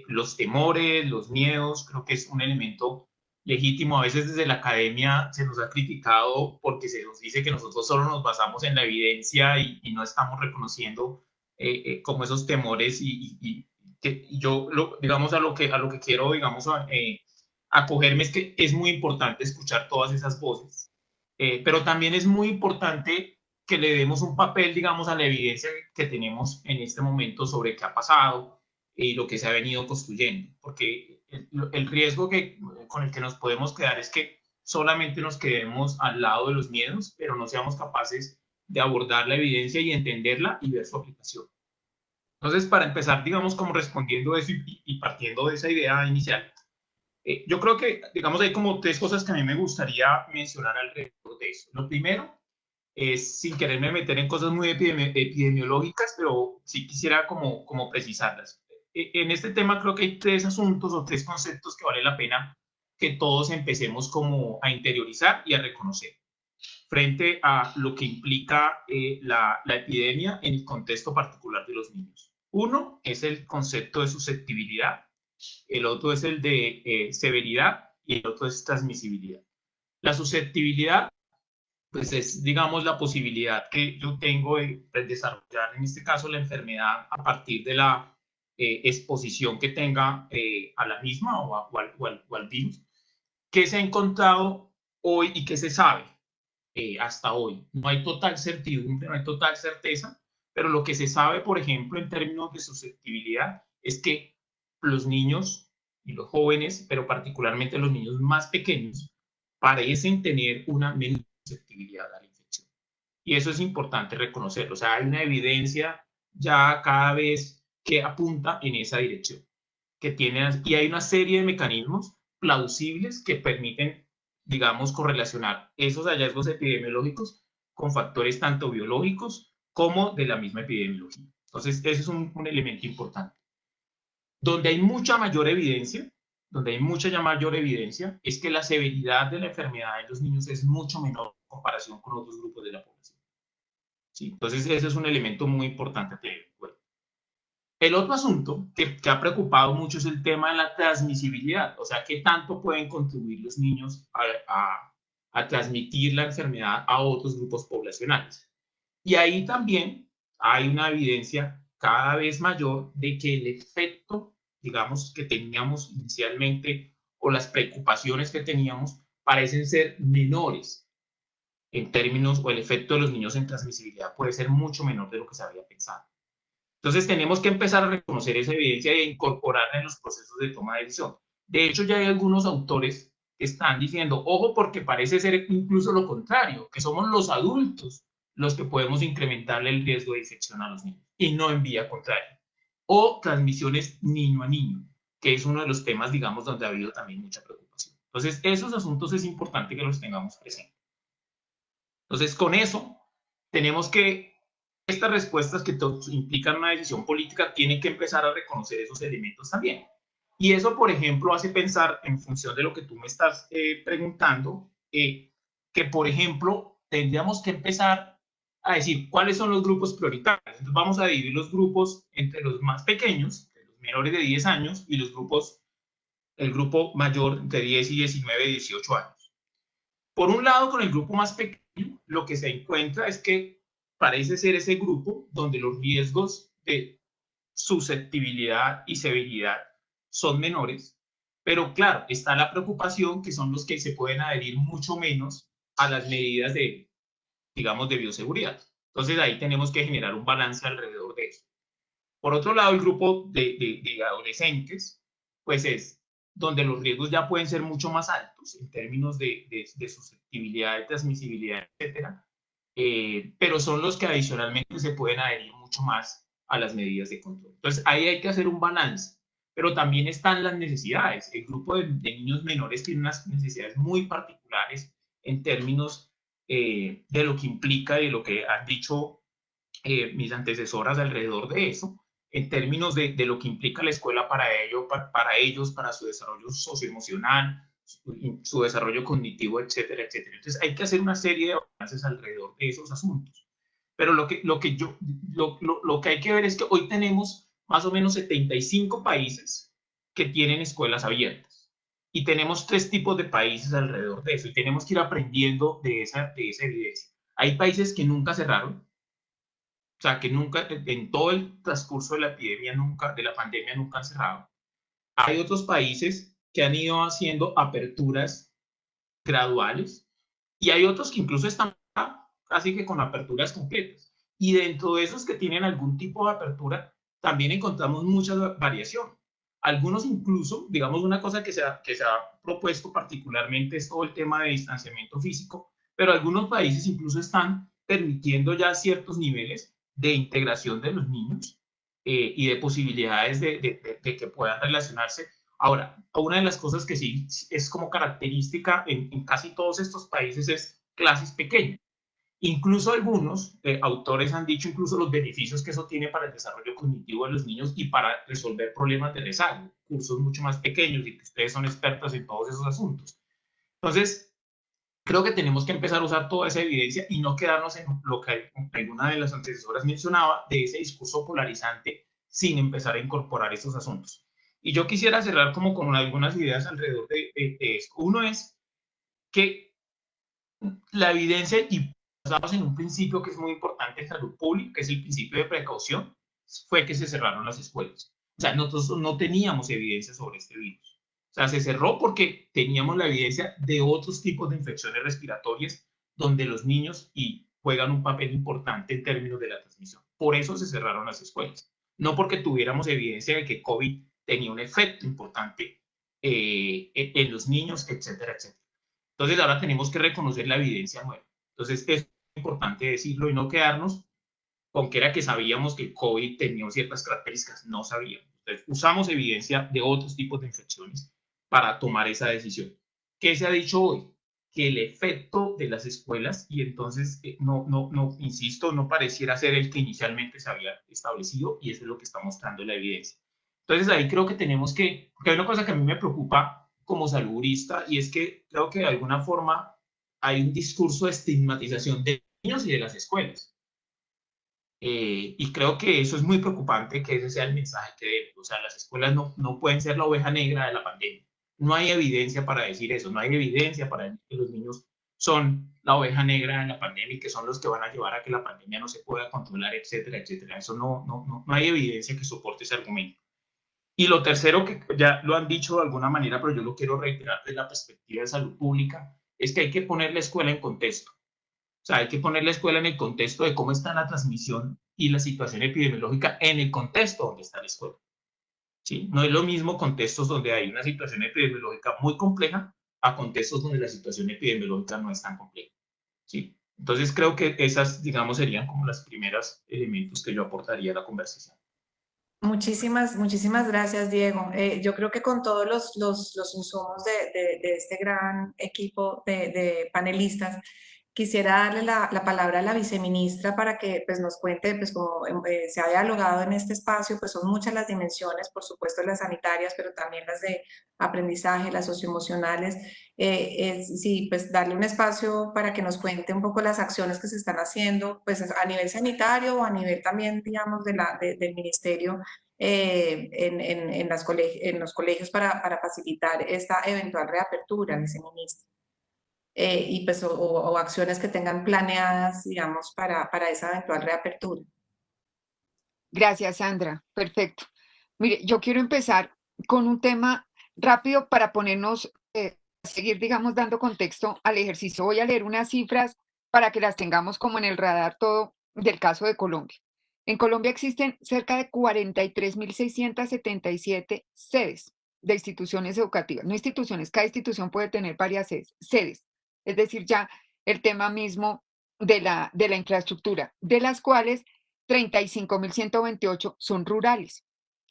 los temores, los miedos, creo que es un elemento legítimo. A veces desde la academia se nos ha criticado porque se nos dice que nosotros solo nos basamos en la evidencia y no estamos reconociendo como esos temores y que yo, digamos, a lo que quiero, digamos, acogerme es que es muy importante escuchar todas esas voces, pero también es muy importante que le demos un papel, digamos, a la evidencia que tenemos en este momento sobre qué ha pasado y lo que se ha venido construyendo, porque el riesgo con el que nos podemos quedar es que solamente nos quedemos al lado de los miedos, pero no seamos capaces de abordar la evidencia y entenderla y ver su aplicación. Entonces, para empezar, digamos, como respondiendo eso y partiendo de esa idea inicial, yo creo que, digamos, hay como tres cosas que a mí me gustaría mencionar alrededor de eso. Lo primero es, sin quererme meter en cosas muy epidemiológicas, pero sí quisiera como precisarlas. En este tema creo que hay tres asuntos o tres conceptos que vale la pena que todos empecemos como a interiorizar y a reconocer frente a lo que implica la epidemia en el contexto particular de los niños. Uno es el concepto de susceptibilidad, el otro es el de severidad y el otro es transmisibilidad. La susceptibilidad, pues es, digamos, la posibilidad que yo tengo de desarrollar, en este caso, la enfermedad a partir de la exposición que tenga a la misma o al virus, que se ha encontrado hoy y que se sabe hasta hoy. No hay total certidumbre, no hay total certeza, pero lo que se sabe, por ejemplo, en términos de susceptibilidad, es que los niños y los jóvenes, pero particularmente los niños más pequeños, parecen tener una menor susceptibilidad a la infección. Y eso es importante reconocerlo. O sea, hay una evidencia ya cada vez que apunta en esa dirección. Y hay una serie de mecanismos plausibles que permiten, digamos, correlacionar esos hallazgos epidemiológicos con factores tanto biológicos como de la misma epidemiología. Entonces, ese es un elemento importante. Donde hay mucha mayor evidencia, es que la severidad de la enfermedad en los niños es mucho menor en comparación con otros grupos de la población. ¿Sí? Entonces, ese es un elemento muy importante a tener en cuenta. El otro asunto que ha preocupado mucho es el tema de la transmisibilidad, o sea, qué tanto pueden contribuir los niños a transmitir la enfermedad a otros grupos poblacionales. Y ahí también hay una evidencia cada vez mayor de que el efecto, digamos, que teníamos inicialmente o las preocupaciones que teníamos parecen ser menores en términos, o el efecto de los niños en transmisibilidad puede ser mucho menor de lo que se había pensado. Entonces tenemos que empezar a reconocer esa evidencia e incorporarla en los procesos de toma de decisión. De hecho, ya hay algunos autores que están diciendo, ojo, porque parece ser incluso lo contrario, que somos los adultos los que podemos incrementarle el riesgo de infección a los niños, y no en vía contraria. O transmisiones niño a niño, que es uno de los temas, digamos, donde ha habido también mucha preocupación. Entonces, esos asuntos es importante que los tengamos presentes. Entonces, con eso, tenemos que, estas respuestas que implican una decisión política, tienen que empezar a reconocer esos elementos también. Y eso, por ejemplo, hace pensar, en función de lo que tú me estás preguntando, que, por ejemplo, tendríamos que empezar a decir cuáles son los grupos prioritarios. Entonces, vamos a dividir los grupos entre los más pequeños, los menores de 10 años, y los grupos, el grupo mayor de 10 y 19, 18 años. Por un lado, con el grupo más pequeño, lo que se encuentra es que parece ser ese grupo donde los riesgos de susceptibilidad y severidad son menores, pero claro, está la preocupación que son los que se pueden adherir mucho menos a las medidas de, digamos, de bioseguridad. Entonces ahí tenemos que generar un balance alrededor de eso. Por otro lado, el grupo de adolescentes, pues es donde los riesgos ya pueden ser mucho más altos en términos de susceptibilidad, de transmisibilidad, etcétera, pero son los que adicionalmente se pueden adherir mucho más a las medidas de control. Entonces, ahí hay que hacer un balance, pero también están las necesidades. El grupo de niños menores tiene unas necesidades muy particulares en términos de lo que implica, de lo que han dicho mis antecesoras alrededor de eso, en términos de lo que implica la escuela para ellos, para su desarrollo socioemocional, su desarrollo cognitivo, etcétera, etcétera. Entonces hay que hacer una serie de avances alrededor de esos asuntos. Pero lo que hay que ver es que hoy tenemos más o menos 75 países que tienen escuelas abiertas. Y tenemos 3 tipos de países alrededor de eso. Y tenemos que ir aprendiendo de esa evidencia. Hay países que nunca cerraron. O sea, que nunca, en todo el transcurso de la epidemia, de la pandemia, nunca han cerrado. Hay otros países que han ido haciendo aperturas graduales y hay otros que incluso están casi que con aperturas completas. Y dentro de esos que tienen algún tipo de apertura, también encontramos mucha variación. Algunos incluso, digamos, una cosa que se ha propuesto particularmente es todo el tema de distanciamiento físico, pero algunos países incluso están permitiendo ya ciertos niveles de integración de los niños y de posibilidades de que puedan relacionarse. Ahora, una de las cosas que sí es como característica en casi todos estos países es clases pequeñas. Incluso algunos autores han dicho incluso los beneficios que eso tiene para el desarrollo cognitivo de los niños y para resolver problemas de rezago, cursos mucho más pequeños, y que ustedes son expertos en todos esos asuntos. Entonces, creo que tenemos que empezar a usar toda esa evidencia y no quedarnos en lo que alguna de las antecesoras mencionaba, de ese discurso polarizante, sin empezar a incorporar estos asuntos. Y yo quisiera cerrar como con algunas ideas alrededor de esto. Uno es que la evidencia, y basados en un principio que es muy importante en salud pública, que es el principio de precaución, fue que se cerraron las escuelas. O sea, nosotros no teníamos evidencia sobre este virus. O sea, se cerró porque teníamos la evidencia de otros tipos de infecciones respiratorias donde los niños juegan un papel importante en términos de la transmisión. Por eso se cerraron las escuelas. No porque tuviéramos evidencia de que COVID tenía un efecto importante en los niños, etcétera, etcétera. Entonces ahora tenemos que reconocer la evidencia nueva. Entonces es importante decirlo y no quedarnos con que era que sabíamos que el COVID tenía ciertas características. No sabíamos. Entonces usamos evidencia de otros tipos de infecciones para tomar esa decisión. ¿Qué se ha dicho hoy? Que el efecto de las escuelas, y entonces insisto, no pareciera ser el que inicialmente se había establecido, y eso es lo que está mostrando la evidencia. Entonces ahí creo que tenemos que, porque hay una cosa que a mí me preocupa como saludista, y es que creo que de alguna forma hay un discurso de estigmatización de niños y de las escuelas. Y creo que eso es muy preocupante, que ese sea el mensaje que demos. O sea, las escuelas no pueden ser la oveja negra de la pandemia. No hay evidencia para decir eso, no hay evidencia para decir que los niños son la oveja negra de la pandemia y que son los que van a llevar a que la pandemia no se pueda controlar, etcétera, etcétera. Eso no hay evidencia que soporte ese argumento. Y lo tercero, que ya lo han dicho de alguna manera, pero yo lo quiero reiterar desde la perspectiva de salud pública, es que hay que poner la escuela en contexto. O sea, hay que poner la escuela en el contexto de cómo está la transmisión y la situación epidemiológica en el contexto donde está la escuela. ¿Sí? No es lo mismo contextos donde hay una situación epidemiológica muy compleja a contextos donde la situación epidemiológica no es tan compleja. ¿Sí? Entonces creo que esas, digamos, serían como las primeras elementos que yo aportaría a la conversación. Muchísimas gracias, Diego. Yo creo que con todos los insumos de este gran equipo de panelistas, quisiera darle la palabra a la viceministra para que pues, nos cuente, pues como se ha dialogado en este espacio, pues son muchas las dimensiones, por supuesto las sanitarias, pero también las de aprendizaje, las socioemocionales. Sí, pues darle un espacio para que nos cuente un poco las acciones que se están haciendo, pues a nivel sanitario o a nivel también, digamos, del ministerio en los colegios para facilitar esta eventual reapertura, viceministra. Y pues, o acciones que tengan planeadas, digamos, para esa eventual reapertura. Gracias, Sandra. Perfecto. Mire, yo quiero empezar con un tema rápido para ponernos, seguir, digamos, dando contexto al ejercicio. Voy a leer unas cifras para que las tengamos como en el radar todo del caso de Colombia. En Colombia existen cerca de 43.677 sedes de instituciones educativas, no instituciones, cada institución puede tener varias sedes, es decir, ya el tema mismo de la infraestructura, de las cuales 35.128 son rurales,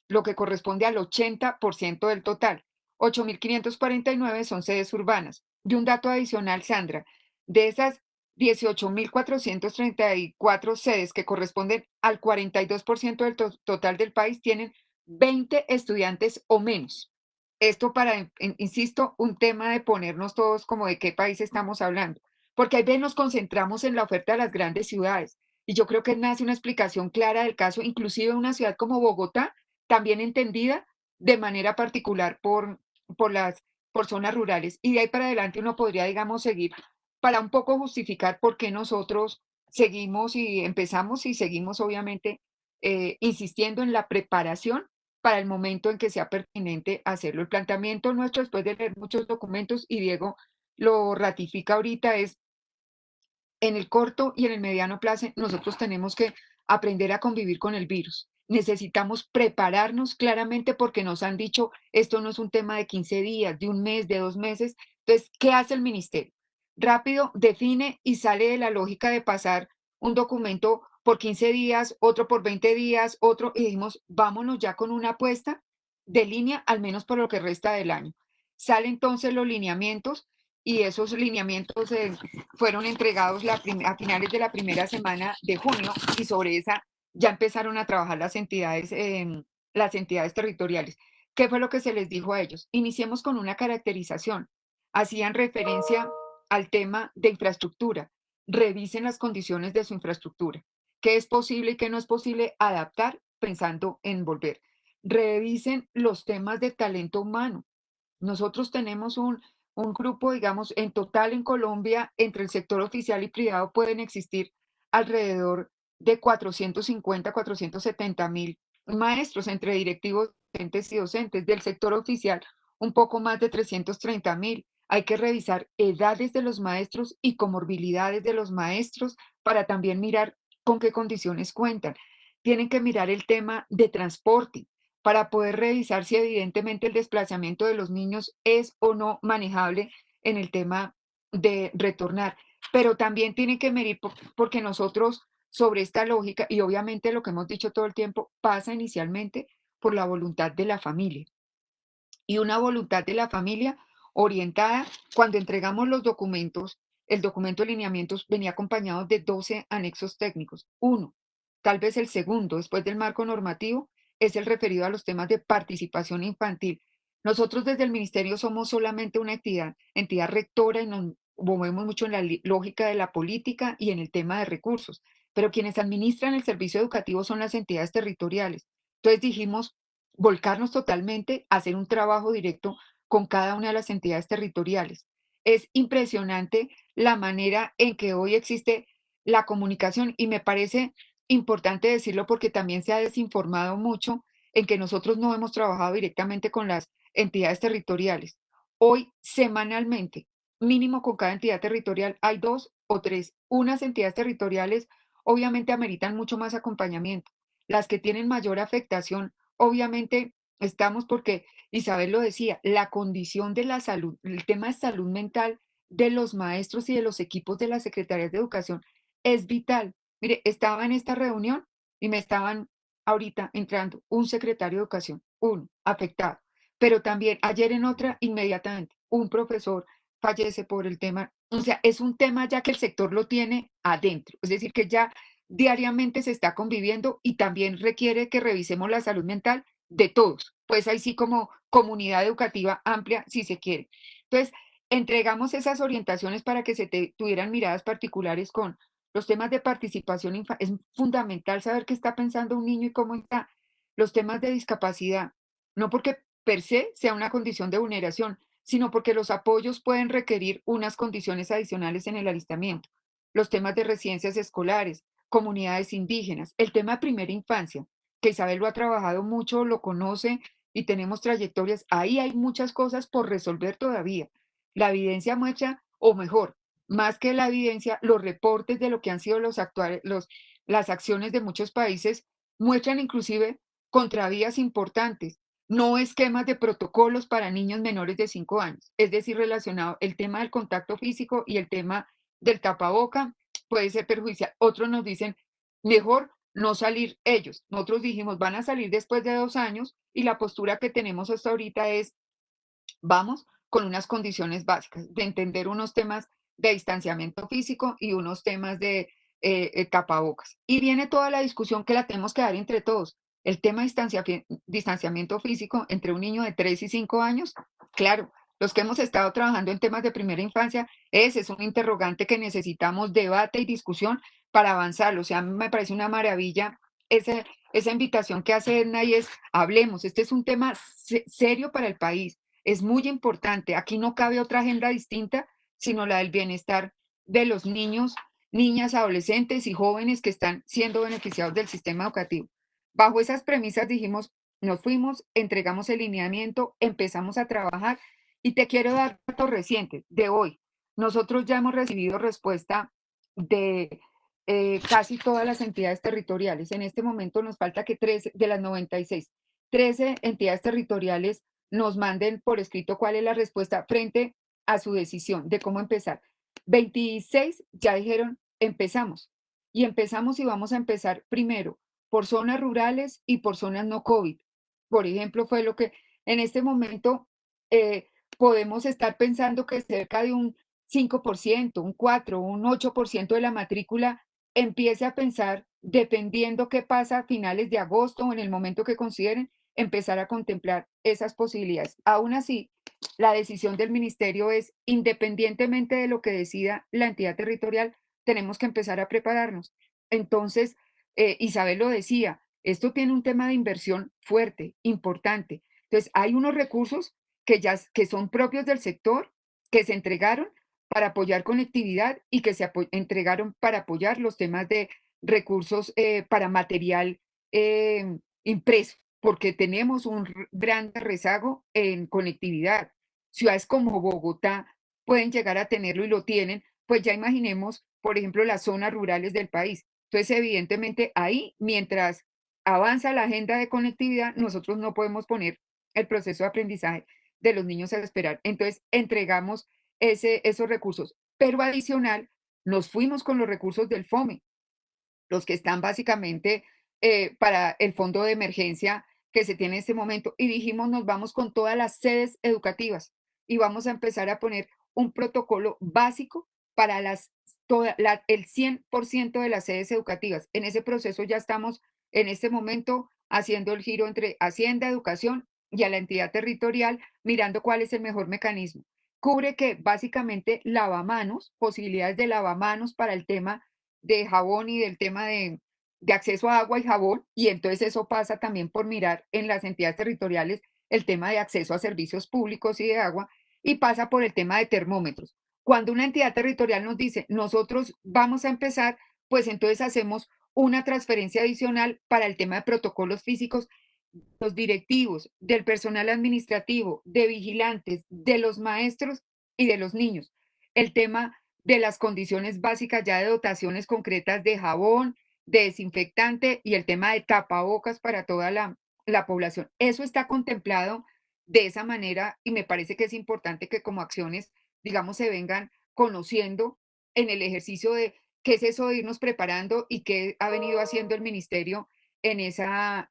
lo que corresponde al 80% del total. 8.549 son sedes urbanas. Y un dato adicional, Sandra, de esas 18.434 sedes que corresponden al 42% del total del país tienen 20 estudiantes o menos. Esto para, insisto, un tema de ponernos todos como de qué país estamos hablando, porque ahí veces nos concentramos en la oferta de las grandes ciudades, y yo creo que nace una explicación clara del caso, inclusive de una ciudad como Bogotá, también entendida de manera particular por zonas rurales. Y de ahí para adelante uno podría, digamos, seguir para un poco justificar por qué nosotros seguimos y empezamos y seguimos, obviamente, insistiendo en la preparación para el momento en que sea pertinente hacerlo. El planteamiento nuestro, después de leer muchos documentos, y Diego lo ratifica ahorita, es en el corto y en el mediano plazo, nosotros tenemos que aprender a convivir con el virus. Necesitamos prepararnos claramente porque nos han dicho, esto no es un tema de 15 días, de un mes, de 2 meses. Entonces, ¿qué hace el ministerio? Rápido define y sale de la lógica de pasar un documento por 15 días, otro por 20 días, otro, y dijimos, vámonos ya con una apuesta de línea, al menos por lo que resta del año. Salen entonces los lineamientos y esos lineamientos fueron entregados a finales de la primera semana de junio y sobre esa ya empezaron a trabajar las entidades territoriales. ¿Qué fue lo que se les dijo a ellos? Iniciemos con una caracterización. Hacían referencia al tema de infraestructura. Revisen las condiciones de su infraestructura. ¿Qué es posible y qué no es posible adaptar pensando en volver? Revisen los temas de talento humano. Nosotros tenemos un grupo, digamos, en total en Colombia, entre el sector oficial y privado pueden existir alrededor de 450, 470.000 maestros entre directivos, docentes y docentes. Del sector oficial, un poco más de 330.000. Hay que revisar edades de los maestros y comorbilidades de los maestros para también mirar con qué condiciones cuentan. Tienen que mirar el tema de transporte para poder revisar si evidentemente el desplazamiento de los niños es o no manejable en el tema de retornar. Pero también tiene que medir porque nosotros sobre esta lógica, y obviamente lo que hemos dicho todo el tiempo, pasa inicialmente por la voluntad de la familia. Y una voluntad de la familia orientada, cuando entregamos los documentos, el documento de lineamientos venía acompañado de 12 anexos técnicos. Uno, tal vez el segundo, después del marco normativo, es el referido a los temas de participación infantil. Nosotros desde el ministerio somos solamente una entidad rectora y nos movemos mucho en la lógica de la política y en el tema de recursos. pero quienes administran el servicio educativo son las entidades territoriales. Entonces dijimos volcarnos totalmente a hacer un trabajo directo con cada una de las entidades territoriales. Es impresionante la manera en que hoy existe la comunicación y me parece importante decirlo porque también se ha desinformado mucho en que nosotros no hemos trabajado directamente con las entidades territoriales. Hoy, semanalmente, mínimo con cada entidad territorial, hay 2 o 3. Unas entidades territoriales obviamente ameritan mucho más acompañamiento. Las que tienen mayor afectación, obviamente estamos porque Isabel lo decía, la condición de la salud, el tema de salud mental de los maestros y de los equipos de las secretarías de educación es vital. Mire, estaba en esta reunión y me estaban ahorita entrando un secretario de educación, uno afectado, pero también ayer en otra, inmediatamente, un profesor fallece por el tema. O sea, es un tema ya que el sector lo tiene adentro, es decir, que ya diariamente se está conviviendo y también requiere que revisemos la salud mental de todos, pues ahí sí como comunidad educativa amplia, si se quiere. Entonces, entregamos esas orientaciones para que tuvieran miradas particulares con los temas de participación. Es fundamental saber qué está pensando un niño y cómo está. Los temas de discapacidad, no porque per se sea una condición de vulneración, sino porque los apoyos pueden requerir unas condiciones adicionales en el alistamiento. Los temas de residencias escolares, comunidades indígenas, el tema de primera infancia, que Isabel lo ha trabajado mucho, lo conoce y tenemos trayectorias. Ahí hay muchas cosas por resolver todavía. La evidencia muestra, o mejor, más que la evidencia, los reportes de lo que han sido las acciones de muchos países muestran inclusive contravías importantes, no esquemas de protocolos para niños menores de 5 años, es decir, relacionado el tema del contacto físico y el tema del tapaboca puede ser perjudicial. Otros nos dicen, mejor no salir ellos. Nosotros dijimos, van a salir después de 2 años y la postura que tenemos hasta ahorita es, vamos con unas condiciones básicas, de entender unos temas de distanciamiento físico y unos temas de tapabocas. Y viene toda la discusión que la tenemos que dar entre todos. El tema de distanciamiento físico entre un niño de 3 y 5 años, claro, los que hemos estado trabajando en temas de primera infancia, ese es un interrogante que necesitamos debate y discusión para avanzar. O sea, a mí me parece una maravilla esa invitación que hace Edna y es, hablemos, este es un tema serio para el país, es muy importante, aquí no cabe otra agenda distinta, sino la del bienestar de los niños, niñas, adolescentes y jóvenes que están siendo beneficiados del sistema educativo. Bajo esas premisas dijimos, nos fuimos, entregamos el lineamiento, empezamos a trabajar y te quiero dar datos recientes de hoy. Nosotros ya hemos recibido respuesta de casi todas las entidades territoriales. En este momento nos falta que 13 de las 96, 13 entidades territoriales nos manden por escrito cuál es la respuesta frente a su decisión de cómo empezar. 26 ya dijeron, empezamos. Y empezamos y vamos a empezar primero por zonas rurales y por zonas no COVID. Por ejemplo, fue lo que en este momento podemos estar pensando que cerca de un 5%, un 4%, un 8% de la matrícula empiece a pensar, dependiendo qué pasa a finales de agosto o en el momento que consideren, empezar a contemplar esas posibilidades. Aún así, la decisión del ministerio es, independientemente de lo que decida la entidad territorial, tenemos que empezar a prepararnos. Entonces, Isabel lo decía, esto tiene un tema de inversión fuerte, importante. Entonces, hay unos recursos que son propios del sector, que se entregaron para apoyar conectividad y que se entregaron para apoyar los temas de recursos para material impreso, porque tenemos un gran rezago en conectividad. Ciudades como Bogotá pueden llegar a tenerlo y lo tienen, pues ya imaginemos, por ejemplo, las zonas rurales del país. Entonces, evidentemente, ahí, mientras avanza la agenda de conectividad, nosotros no podemos poner el proceso de aprendizaje de los niños a esperar. Entonces, entregamos esos recursos. Pero adicional, nos fuimos con los recursos del FOME, los que están básicamente para el fondo de emergencia que se tiene en este momento, y dijimos, nos vamos con todas las sedes educativas y vamos a empezar a poner un protocolo básico para el 100% de las sedes educativas. En ese proceso ya estamos en este momento haciendo el giro entre Hacienda, Educación y a la entidad territorial, mirando cuál es el mejor mecanismo. Cubre que básicamente lavamanos, posibilidades de lavamanos para el tema de jabón y del tema de acceso a agua y jabón, y entonces eso pasa también por mirar en las entidades territoriales el tema de acceso a servicios públicos y de agua, y pasa por el tema de termómetros. Cuando una entidad territorial nos dice, nosotros vamos a empezar, pues entonces hacemos una transferencia adicional para el tema de protocolos físicos, los directivos, del personal administrativo, de vigilantes, de los maestros y de los niños. El tema de las condiciones básicas ya de dotaciones concretas de jabón, de desinfectante y el tema de tapabocas para toda la población. Eso está contemplado de esa manera y me parece que es importante que como acciones, digamos, se vengan conociendo en el ejercicio de qué es eso de irnos preparando y qué ha venido haciendo el ministerio en esa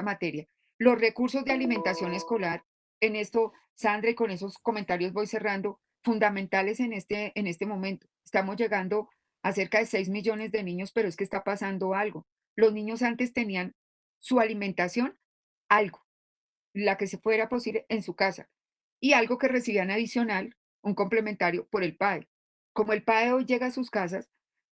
materia. Los recursos de alimentación escolar, en esto, Sandra, y con esos comentarios voy cerrando, fundamentales en este momento. Estamos llegando a cerca de 6 millones de niños, pero es que está pasando algo. Los niños antes tenían su alimentación, algo, la que se fuera posible en su casa, y algo que recibían adicional, un complementario por el PAE. Como el PAE hoy llega a sus casas,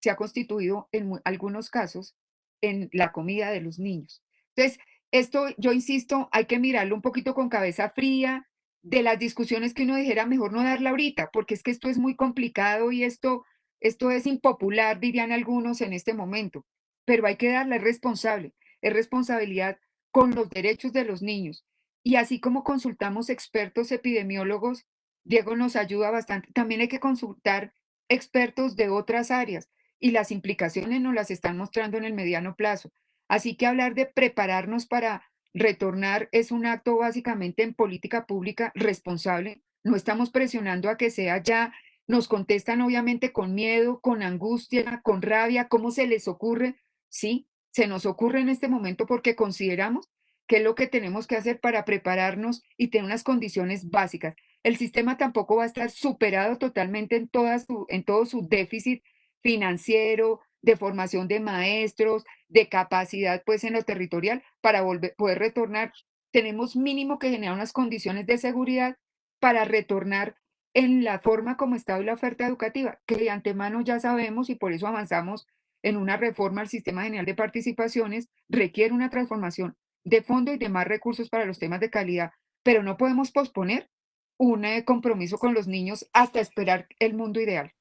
se ha constituido en algunos casos en la comida de los niños. Entonces, esto, yo insisto, hay que mirarlo un poquito con cabeza fría, de las discusiones que uno dijera, mejor no darla ahorita, porque es que esto es muy complicado y esto es impopular, dirían algunos en este momento, pero hay que darle, es responsabilidad con los derechos de los niños. Y así como consultamos expertos epidemiólogos, Diego nos ayuda bastante, también hay que consultar expertos de otras áreas y las implicaciones nos las están mostrando en el mediano plazo. Así que hablar de prepararnos para retornar es un acto básicamente en política pública responsable. No estamos presionando a que sea ya. Nos contestan obviamente con miedo, con angustia, con rabia. ¿Cómo se les ocurre? Sí, se nos ocurre en este momento porque consideramos que es lo que tenemos que hacer para prepararnos y tener unas condiciones básicas. El sistema tampoco va a estar superado totalmente en todo su déficit financiero, de formación de maestros, de capacidad pues en lo territorial para poder retornar. Tenemos mínimo que generar unas condiciones de seguridad para retornar en la forma como está hoy la oferta educativa, que de antemano ya sabemos y por eso avanzamos en una reforma al Sistema General de Participaciones, requiere una transformación de fondo y de más recursos para los temas de calidad, pero no podemos posponer un compromiso con los niños hasta esperar el mundo ideal.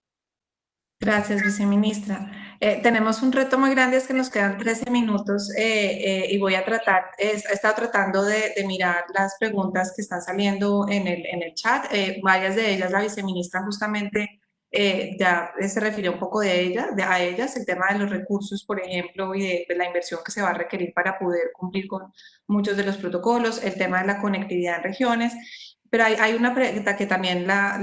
Gracias, viceministra. Tenemos un reto muy grande, es que nos quedan 13 minutos y voy a tratar, he estado tratando de mirar las preguntas que están saliendo en el chat. Varias de ellas la viceministra justamente ya se refirió un poco a ellas, el tema de los recursos, por ejemplo, y de la inversión que se va a requerir para poder cumplir con muchos de los protocolos, el tema de la conectividad en regiones. Pero hay una pregunta que también la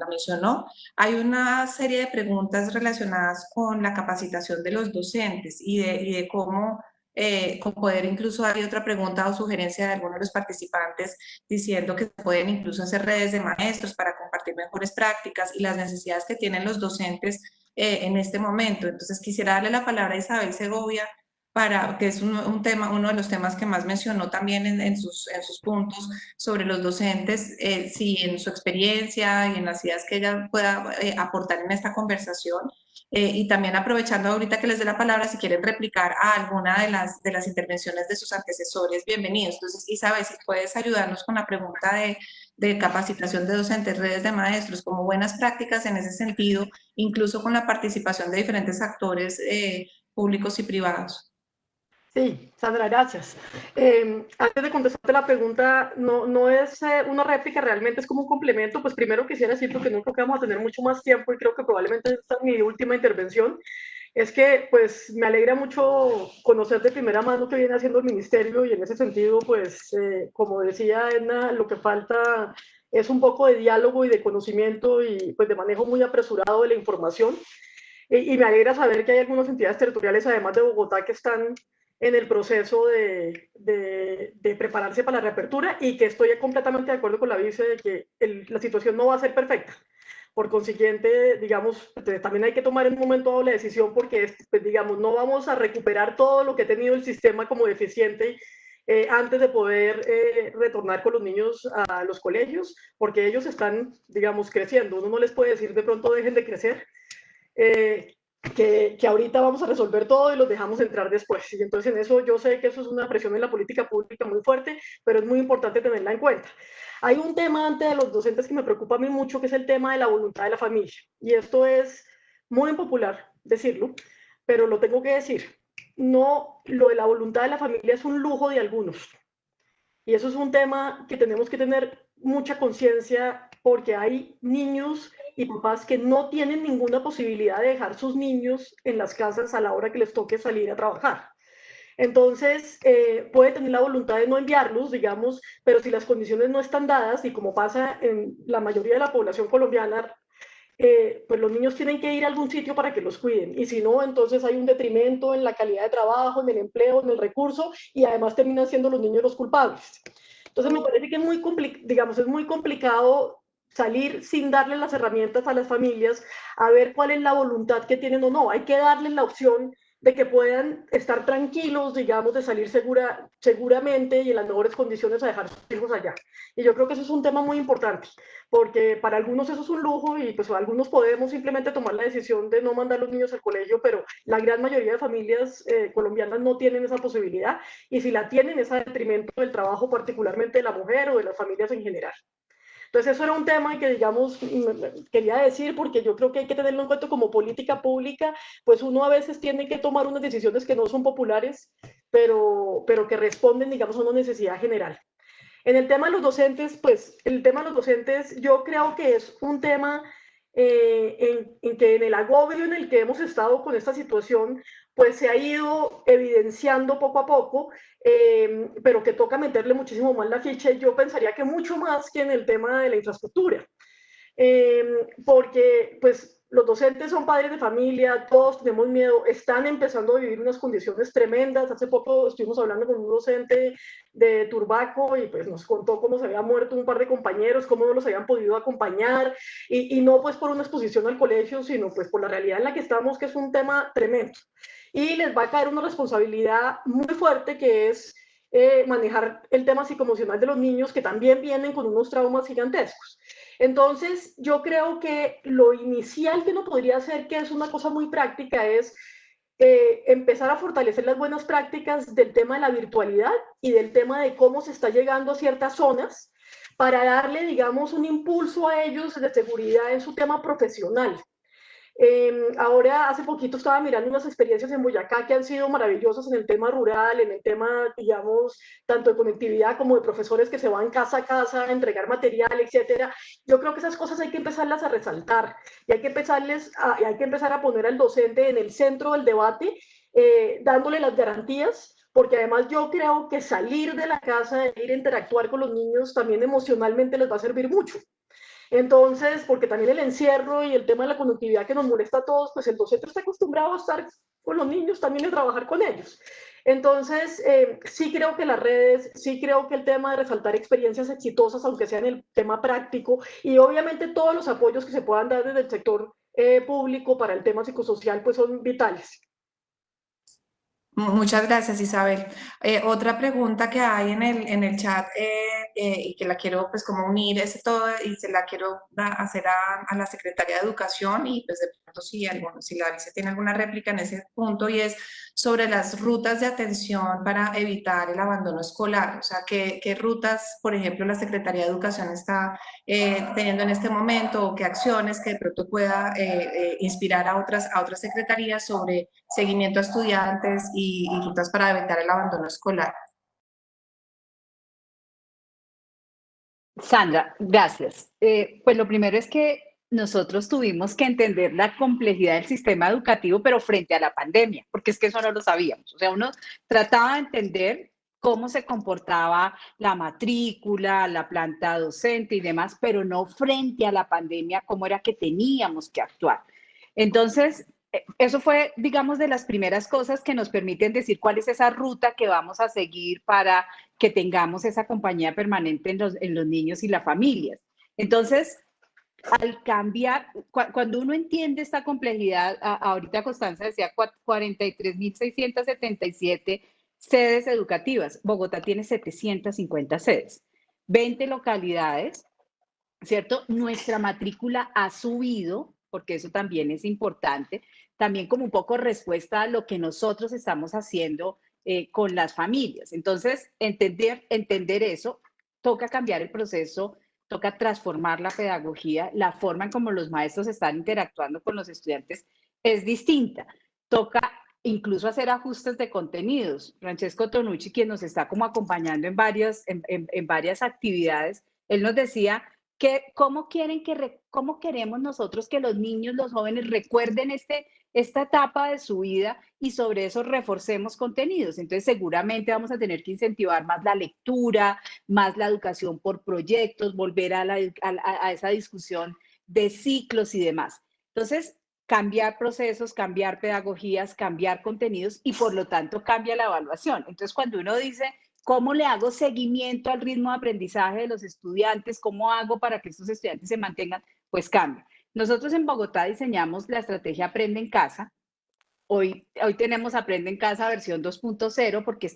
mencionó. Hay una serie de preguntas relacionadas con la capacitación de los docentes y de cómo con poder, incluso hay otra pregunta o sugerencia de algunos de los participantes diciendo que se pueden incluso hacer redes de maestros para compartir mejores prácticas y las necesidades que tienen los docentes en este momento. Entonces quisiera darle la palabra a Isabel Segovia, que es uno de los temas que más mencionó también en sus puntos sobre los docentes, si en su experiencia y en las ideas que ella pueda aportar en esta conversación, y también aprovechando ahorita que les dé la palabra, si quieren replicar a alguna de las intervenciones de sus antecesores, bienvenidos. Entonces, Isabel, si puedes ayudarnos con la pregunta de capacitación de docentes, redes de maestros, como buenas prácticas en ese sentido, incluso con la participación de diferentes actores públicos y privados. Sí, Sandra, gracias. Antes de contestarte la pregunta, no es una réplica, realmente es como un complemento. Pues primero quisiera decir, porque no creo que vamos a tener mucho más tiempo y creo que probablemente esta es mi última intervención, es que pues me alegra mucho conocer de primera mano qué viene haciendo el ministerio y en ese sentido, pues como decía Edna, lo que falta es un poco de diálogo y de conocimiento y pues de manejo muy apresurado de la información. Y me alegra saber que hay algunas entidades territoriales, además de Bogotá, que están en el proceso de prepararse para la reapertura y que estoy completamente de acuerdo con la vice de que la situación no va a ser perfecta. Por consiguiente, digamos, también hay que tomar en un momento dado la decisión porque, pues, digamos, no vamos a recuperar todo lo que ha tenido el sistema como deficiente antes de poder retornar con los niños a los colegios, porque ellos están, digamos, creciendo. Uno no les puede decir de pronto dejen de crecer. que ahorita vamos a resolver todo y los dejamos entrar después. Y entonces en eso yo sé que eso es una presión en la política pública muy fuerte, pero es muy importante tenerla en cuenta. Hay un tema ante los docentes que me preocupa a mí mucho, que es el tema de la voluntad de la familia. Y esto es muy impopular decirlo, pero lo tengo que decir. No, lo de la voluntad de la familia es un lujo de algunos. Y eso es un tema que tenemos que tener mucha conciencia porque hay niños y papás que no tienen ninguna posibilidad de dejar sus niños en las casas a la hora que les toque salir a trabajar. Entonces, puede tener la voluntad de no enviarlos, digamos, pero si las condiciones no están dadas, y como pasa en la mayoría de la población colombiana, pues los niños tienen que ir a algún sitio para que los cuiden. Y si no, entonces hay un detrimento en la calidad de trabajo, en el empleo, en el recurso, y además terminan siendo los niños los culpables. Entonces me parece que es muy, digamos, es muy complicado salir sin darle las herramientas a las familias a ver cuál es la voluntad que tienen o no. Hay que darles la opción de que puedan estar tranquilos, digamos, de salir seguramente y en las mejores condiciones a dejar a sus hijos allá. Y yo creo que eso es un tema muy importante, porque para algunos eso es un lujo y pues algunos podemos simplemente tomar la decisión de no mandar a los niños al colegio, pero la gran mayoría de familias colombianas no tienen esa posibilidad y si la tienen es a detrimento del trabajo particularmente de la mujer o de las familias en general. Entonces eso era un tema que, digamos, quería decir porque yo creo que hay que tenerlo en cuenta como política pública, pues uno a veces tiene que tomar unas decisiones que no son populares, pero que responden, digamos, a una necesidad general. En el tema de los docentes, pues el tema de los docentes yo creo que es un tema en que en el agobio en el que hemos estado con esta situación, pues se ha ido evidenciando poco a poco, pero que toca meterle muchísimo más la ficha y yo pensaría que mucho más que en el tema de la infraestructura. Porque pues los docentes son padres de familia, todos tenemos miedo, están empezando a vivir unas condiciones tremendas. Hace poco estuvimos hablando con un docente de Turbaco y pues nos contó cómo se había muerto un par de compañeros, cómo no los habían podido acompañar y no pues por una exposición al colegio, sino pues por la realidad en la que estamos, que es un tema tremendo. Y les va a caer una responsabilidad muy fuerte que es manejar el tema psicoemocional de los niños que también vienen con unos traumas gigantescos. Entonces, yo creo que lo inicial que uno podría hacer, que es una cosa muy práctica, es empezar a fortalecer las buenas prácticas del tema de la virtualidad y del tema de cómo se está llegando a ciertas zonas para darle, digamos, un impulso a ellos de seguridad en su tema profesional. Ahora, hace poquito estaba mirando unas experiencias en Boyacá que han sido maravillosas en el tema rural, en el tema, digamos, tanto de conectividad como de profesores que se van casa a casa a entregar material, etcétera. Yo creo que esas cosas hay que empezarlas a resaltar y hay que empezar a poner al docente en el centro del debate, dándole las garantías, porque además yo creo que salir de la casa, ir a interactuar con los niños, también emocionalmente les va a servir mucho. Entonces, porque también el encierro y el tema de la conductividad que nos molesta a todos, pues el docente está acostumbrado a estar con los niños también y trabajar con ellos. Entonces, sí creo que las redes, sí creo que el tema de resaltar experiencias exitosas, aunque sea en el tema práctico, y obviamente todos los apoyos que se puedan dar desde el sector público para el tema psicosocial, pues son vitales. Muchas gracias, Isabel. Otra pregunta que hay en el chat y que la quiero pues como unir es todo y se la quiero hacer a la Secretaría de Educación y pues de pronto si la vice tiene alguna réplica en ese punto y es sobre las rutas de atención para evitar el abandono escolar. O sea, ¿qué rutas, por ejemplo, la Secretaría de Educación está teniendo en este momento o qué acciones que de pronto pueda inspirar a otras secretarías sobre seguimiento a estudiantes y rutas para evitar el abandono escolar? Sandra, gracias. Pues lo primero es que nosotros tuvimos que entender la complejidad del sistema educativo, pero frente a la pandemia, porque es que eso no lo sabíamos. O sea, uno trataba de entender cómo se comportaba la matrícula, la planta docente y demás, pero no frente a la pandemia, cómo era que teníamos que actuar. Entonces, eso fue, digamos, de las primeras cosas que nos permiten decir cuál es esa ruta que vamos a seguir para que tengamos esa compañía permanente en los niños y las familias. Entonces, al cambiar, cuando uno entiende esta complejidad, ahorita Constanza decía 43.677 sedes educativas, Bogotá tiene 750 sedes, 20 localidades, ¿cierto? Nuestra matrícula ha subido, porque eso también es importante, también como un poco respuesta a lo que nosotros estamos haciendo con las familias. Entonces, entender eso, toca cambiar el proceso, toca transformar la pedagogía, la forma en cómo los maestros están interactuando con los estudiantes es distinta. Toca incluso hacer ajustes de contenidos. Francesco Tonucci, quien nos está como acompañando en varias actividades, él nos decía que cómo queremos nosotros que los niños, los jóvenes recuerden esta etapa de su vida y sobre eso reforcemos contenidos. Entonces seguramente vamos a tener que incentivar más la lectura, más la educación por proyectos, volver a esa discusión de ciclos y demás. Entonces, cambiar procesos, cambiar pedagogías, cambiar contenidos y por lo tanto cambia la evaluación. Entonces, cuando uno dice, ¿cómo le hago seguimiento al ritmo de aprendizaje de los estudiantes? ¿Cómo hago para que estos estudiantes se mantengan? Pues cambia. Nosotros en Bogotá diseñamos la estrategia Aprende en Casa. Hoy tenemos Aprende en Casa versión 2.0 porque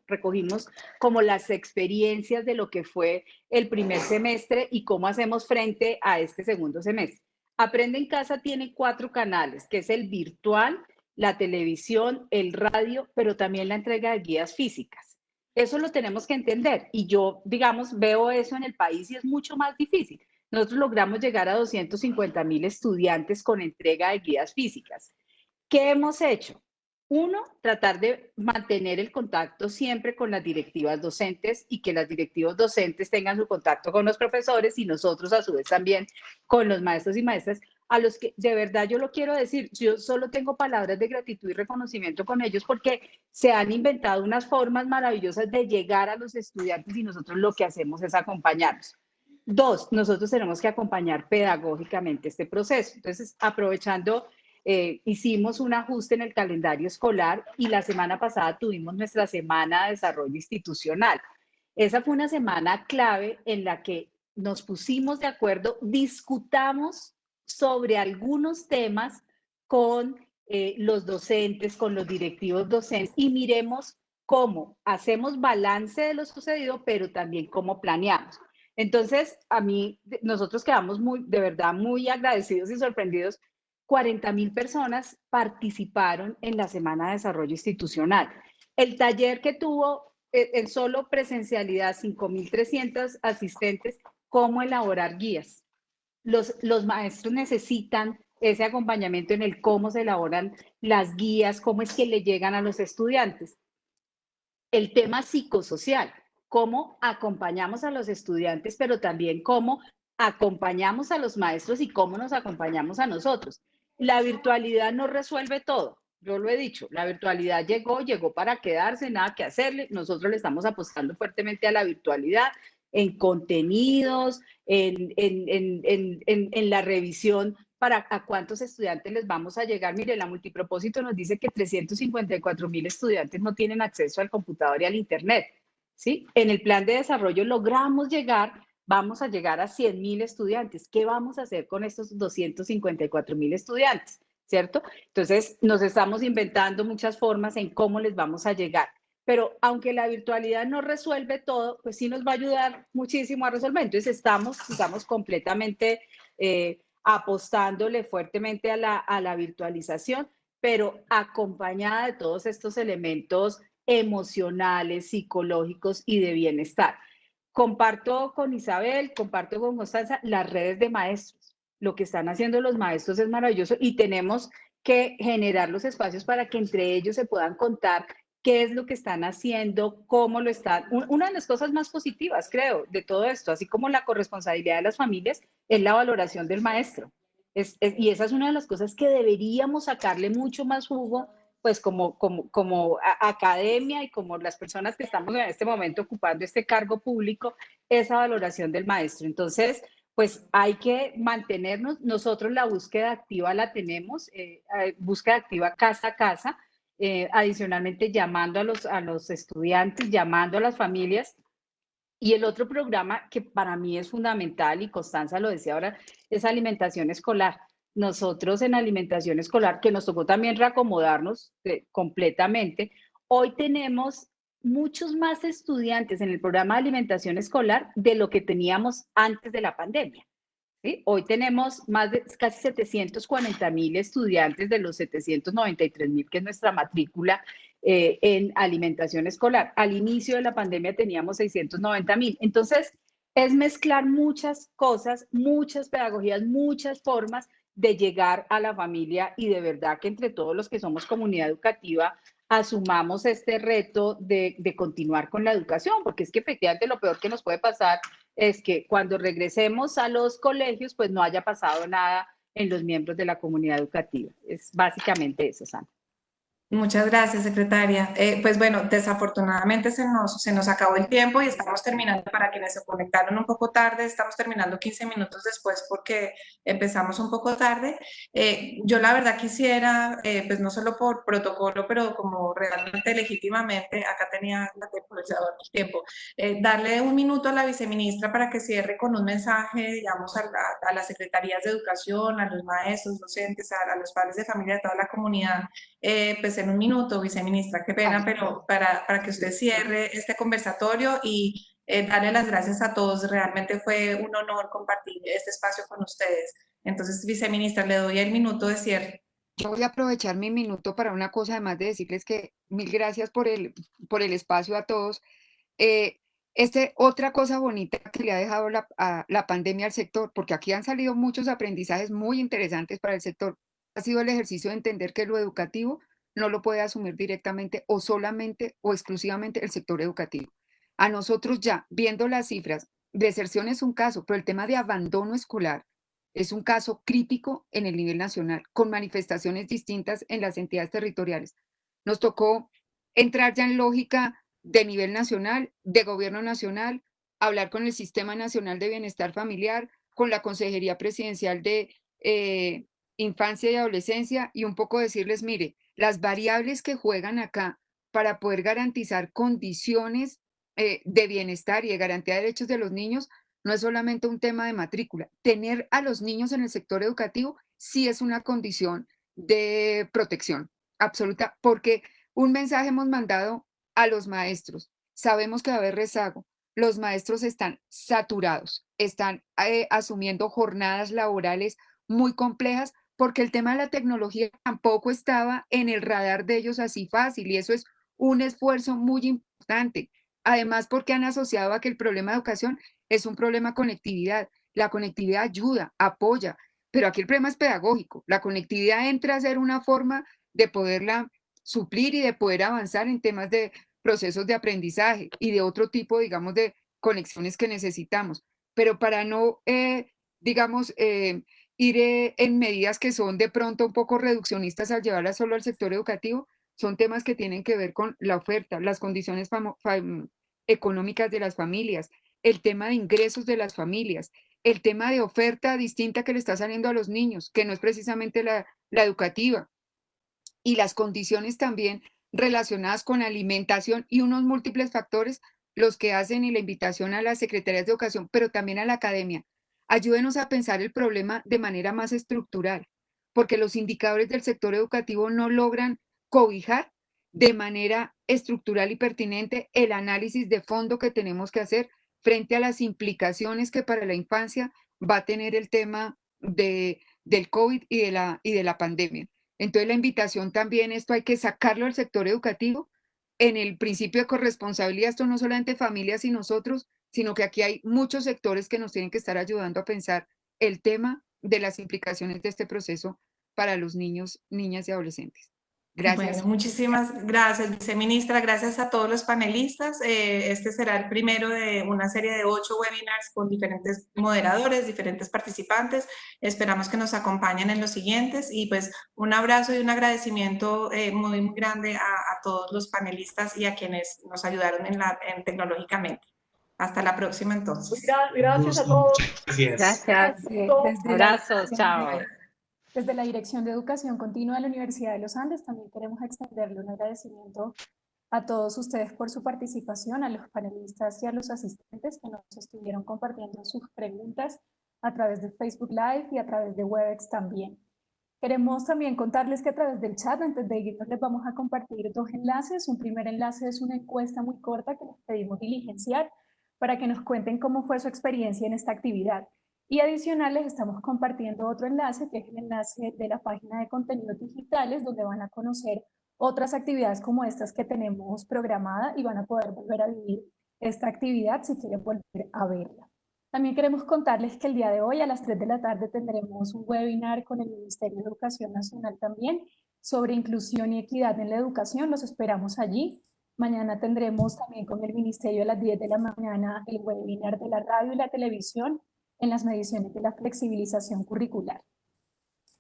recogimos como las experiencias de lo que fue el primer semestre y cómo hacemos frente a este segundo semestre. Aprende en Casa tiene 4 canales, que es el virtual, la televisión, el radio, pero también la entrega de guías físicas. Eso lo tenemos que entender y yo, digamos, veo eso en el país y es mucho más difícil. Nosotros logramos llegar a 250,000 estudiantes con entrega de guías físicas. ¿Qué hemos hecho? Uno, tratar de mantener el contacto siempre con las directivas docentes y que las directivas docentes tengan su contacto con los profesores y nosotros a su vez también con los maestros y maestras, a los que de verdad yo lo quiero decir, yo solo tengo palabras de gratitud y reconocimiento con ellos porque se han inventado unas formas maravillosas de llegar a los estudiantes y nosotros lo que hacemos es acompañarlos. 2, nosotros tenemos que acompañar pedagógicamente este proceso. Entonces, aprovechando... hicimos un ajuste en el calendario escolar y la semana pasada tuvimos nuestra semana de desarrollo institucional. Esa fue una semana clave en la que nos pusimos de acuerdo, discutamos sobre algunos temas con los docentes, con los directivos docentes y miremos cómo hacemos balance de lo sucedido, pero también cómo planeamos. Entonces, nosotros quedamos de verdad muy agradecidos y sorprendidos. 40,000 personas participaron en la Semana de Desarrollo Institucional. El taller que tuvo en solo presencialidad 5,300 asistentes, cómo elaborar guías. Los maestros necesitan ese acompañamiento en el cómo se elaboran las guías, cómo es que le llegan a los estudiantes. El tema psicosocial, cómo acompañamos a los estudiantes, pero también cómo acompañamos a los maestros y cómo nos acompañamos a nosotros. La virtualidad no resuelve todo, yo lo he dicho, la virtualidad llegó para quedarse, nada que hacerle, nosotros le estamos apostando fuertemente a la virtualidad, en contenidos, en la revisión para a cuántos estudiantes les vamos a llegar. Mire, la multipropósito nos dice que 354,000 estudiantes no tienen acceso al computador y al internet, ¿sí? En el plan de desarrollo logramos vamos a llegar a 100,000 estudiantes. ¿Qué vamos a hacer con estos 254,000 estudiantes? ¿Cierto? Entonces, nos estamos inventando muchas formas en cómo les vamos a llegar. Pero aunque la virtualidad no resuelve todo, pues sí nos va a ayudar muchísimo a resolver. Entonces, estamos completamente apostándole fuertemente a la virtualización, pero acompañada de todos estos elementos emocionales, psicológicos y de bienestar. Comparto con Isabel, comparto con Constanza las redes de maestros. Lo que están haciendo los maestros es maravilloso y tenemos que generar los espacios para que entre ellos se puedan contar qué es lo que están haciendo, cómo lo están. Una de las cosas más positivas, creo, de todo esto, así como la corresponsabilidad de las familias, es la valoración del maestro. Y esa es una de las cosas que deberíamos sacarle mucho más jugo, pues como academia y como las personas que estamos en este momento ocupando este cargo público, esa valoración del maestro. Entonces, pues hay que mantenernos, nosotros la búsqueda activa la tenemos, búsqueda activa casa a casa, adicionalmente llamando a los estudiantes, llamando a las familias. Y el otro programa que para mí es fundamental, y Constanza lo decía ahora, es alimentación escolar. Nosotros en alimentación escolar, que nos tocó también reacomodarnos completamente, hoy tenemos muchos más estudiantes en el programa de alimentación escolar de lo que teníamos antes de la pandemia. ¿sí? Hoy tenemos más de casi 740.000 estudiantes de los 793.000, que es nuestra matrícula en alimentación escolar. Al inicio de la pandemia teníamos 690.000. Entonces, es mezclar muchas cosas, muchas pedagogías, muchas formas de llegar a la familia y de verdad que entre todos los que somos comunidad educativa asumamos este reto de continuar con la educación, porque es que efectivamente lo peor que nos puede pasar es que cuando regresemos a los colegios, pues no haya pasado nada en los miembros de la comunidad educativa. Es básicamente eso, Sandra. Muchas gracias, secretaria. Pues bueno, desafortunadamente se nos acabó el tiempo y estamos terminando, para quienes se conectaron un poco tarde, estamos terminando 15 minutos después porque empezamos un poco tarde. Yo la verdad quisiera, pues no solo por protocolo, pero como realmente legítimamente, acá tenía la temporizador del tiempo, darle un minuto a la viceministra para que cierre con un mensaje, digamos, a las secretarías de educación, a los maestros, docentes, a los padres de familia de toda la comunidad. Pues en un minuto, viceministra, qué pena, pero para que usted cierre este conversatorio y darle las gracias a todos. Realmente fue un honor compartir este espacio con ustedes. Entonces, viceministra, le doy el minuto de cierre. Yo voy a aprovechar mi minuto para una cosa, además de decirles que mil gracias por el espacio a todos. Otra cosa bonita que le ha dejado la pandemia al sector, porque aquí han salido muchos aprendizajes muy interesantes para el sector, ha sido el ejercicio de entender que lo educativo no lo puede asumir directamente o solamente o exclusivamente el sector educativo. A nosotros ya, viendo las cifras, deserción es un caso, pero el tema de abandono escolar es un caso crítico en el nivel nacional, con manifestaciones distintas en las entidades territoriales. Nos tocó entrar ya en lógica de nivel nacional, de gobierno nacional, hablar con el Sistema Nacional de Bienestar Familiar, con la Consejería Presidencial de Infancia y Adolescencia y un poco decirles, mire, las variables que juegan acá para poder garantizar condiciones de bienestar y de garantía de derechos de los niños no es solamente un tema de matrícula. Tener a los niños en el sector educativo sí es una condición de protección absoluta, porque un mensaje hemos mandado a los maestros. Sabemos que va a haber rezago. Los maestros están saturados, están asumiendo jornadas laborales muy complejas porque el tema de la tecnología tampoco estaba en el radar de ellos así fácil y eso es un esfuerzo muy importante. Además, porque han asociado a que el problema de educación es un problema de conectividad. La conectividad ayuda, apoya, pero aquí el problema es pedagógico. La conectividad entra a ser una forma de poderla suplir y de poder avanzar en temas de procesos de aprendizaje y de otro tipo, digamos, de conexiones que necesitamos. Pero para no, digamos, ir en medidas que son de pronto un poco reduccionistas al llevarlas solo al sector educativo, son temas que tienen que ver con la oferta, las condiciones económicas de las familias, el tema de ingresos de las familias, el tema de oferta distinta que le está saliendo a los niños, que no es precisamente la educativa, y las condiciones también relacionadas con alimentación y unos múltiples factores los que hacen y la invitación a las secretarías de educación, pero también a la academia. Ayúdenos a pensar el problema de manera más estructural, porque los indicadores del sector educativo no logran cobijar de manera estructural y pertinente el análisis de fondo que tenemos que hacer frente a las implicaciones que para la infancia va a tener el tema del COVID y de la pandemia. Entonces la invitación también, esto hay que sacarlo al sector educativo en el principio de corresponsabilidad, esto no solamente familias y nosotros, sino que aquí hay muchos sectores que nos tienen que estar ayudando a pensar el tema de las implicaciones de este proceso para los niños, niñas y adolescentes. Gracias. Bueno, muchísimas gracias, viceministra. Gracias a todos los panelistas. Este será el primero de una serie de 8 webinars con diferentes moderadores, diferentes participantes. Esperamos que nos acompañen en los siguientes y pues un abrazo y un agradecimiento muy, muy grande a todos los panelistas y a quienes nos ayudaron en tecnológicamente. Hasta la próxima entonces. Gracias a todos. Gracias. Gracias. Abrazos, chao. Desde la Dirección de Educación Continua de la Universidad de los Andes también queremos extenderle un agradecimiento a todos ustedes por su participación, a los panelistas y a los asistentes que nos estuvieron compartiendo sus preguntas a través de Facebook Live y a través de Webex también. Queremos también contarles que a través del chat, antes de irnos, les vamos a compartir 2 enlaces. Un primer enlace es una encuesta muy corta que les pedimos diligenciar para que nos cuenten cómo fue su experiencia en esta actividad. Y adicional les estamos compartiendo otro enlace, que es el enlace de la página de contenidos digitales, donde van a conocer otras actividades como estas que tenemos programada y van a poder volver a vivir esta actividad si quieren volver a verla. También queremos contarles que el día de hoy a las 3 de la tarde tendremos un webinar con el Ministerio de Educación Nacional también sobre inclusión y equidad en la educación. Los esperamos allí. Mañana tendremos también con el Ministerio a las 10 de la mañana el webinar de la radio y la televisión en las mediciones de la flexibilización curricular.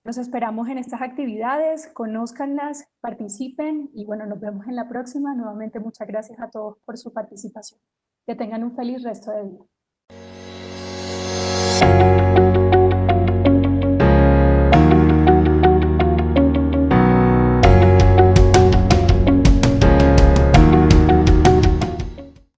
Los esperamos en estas actividades, conózcanlas, participen y bueno, nos vemos en la próxima. Nuevamente muchas gracias a todos por su participación. Que tengan un feliz resto de día.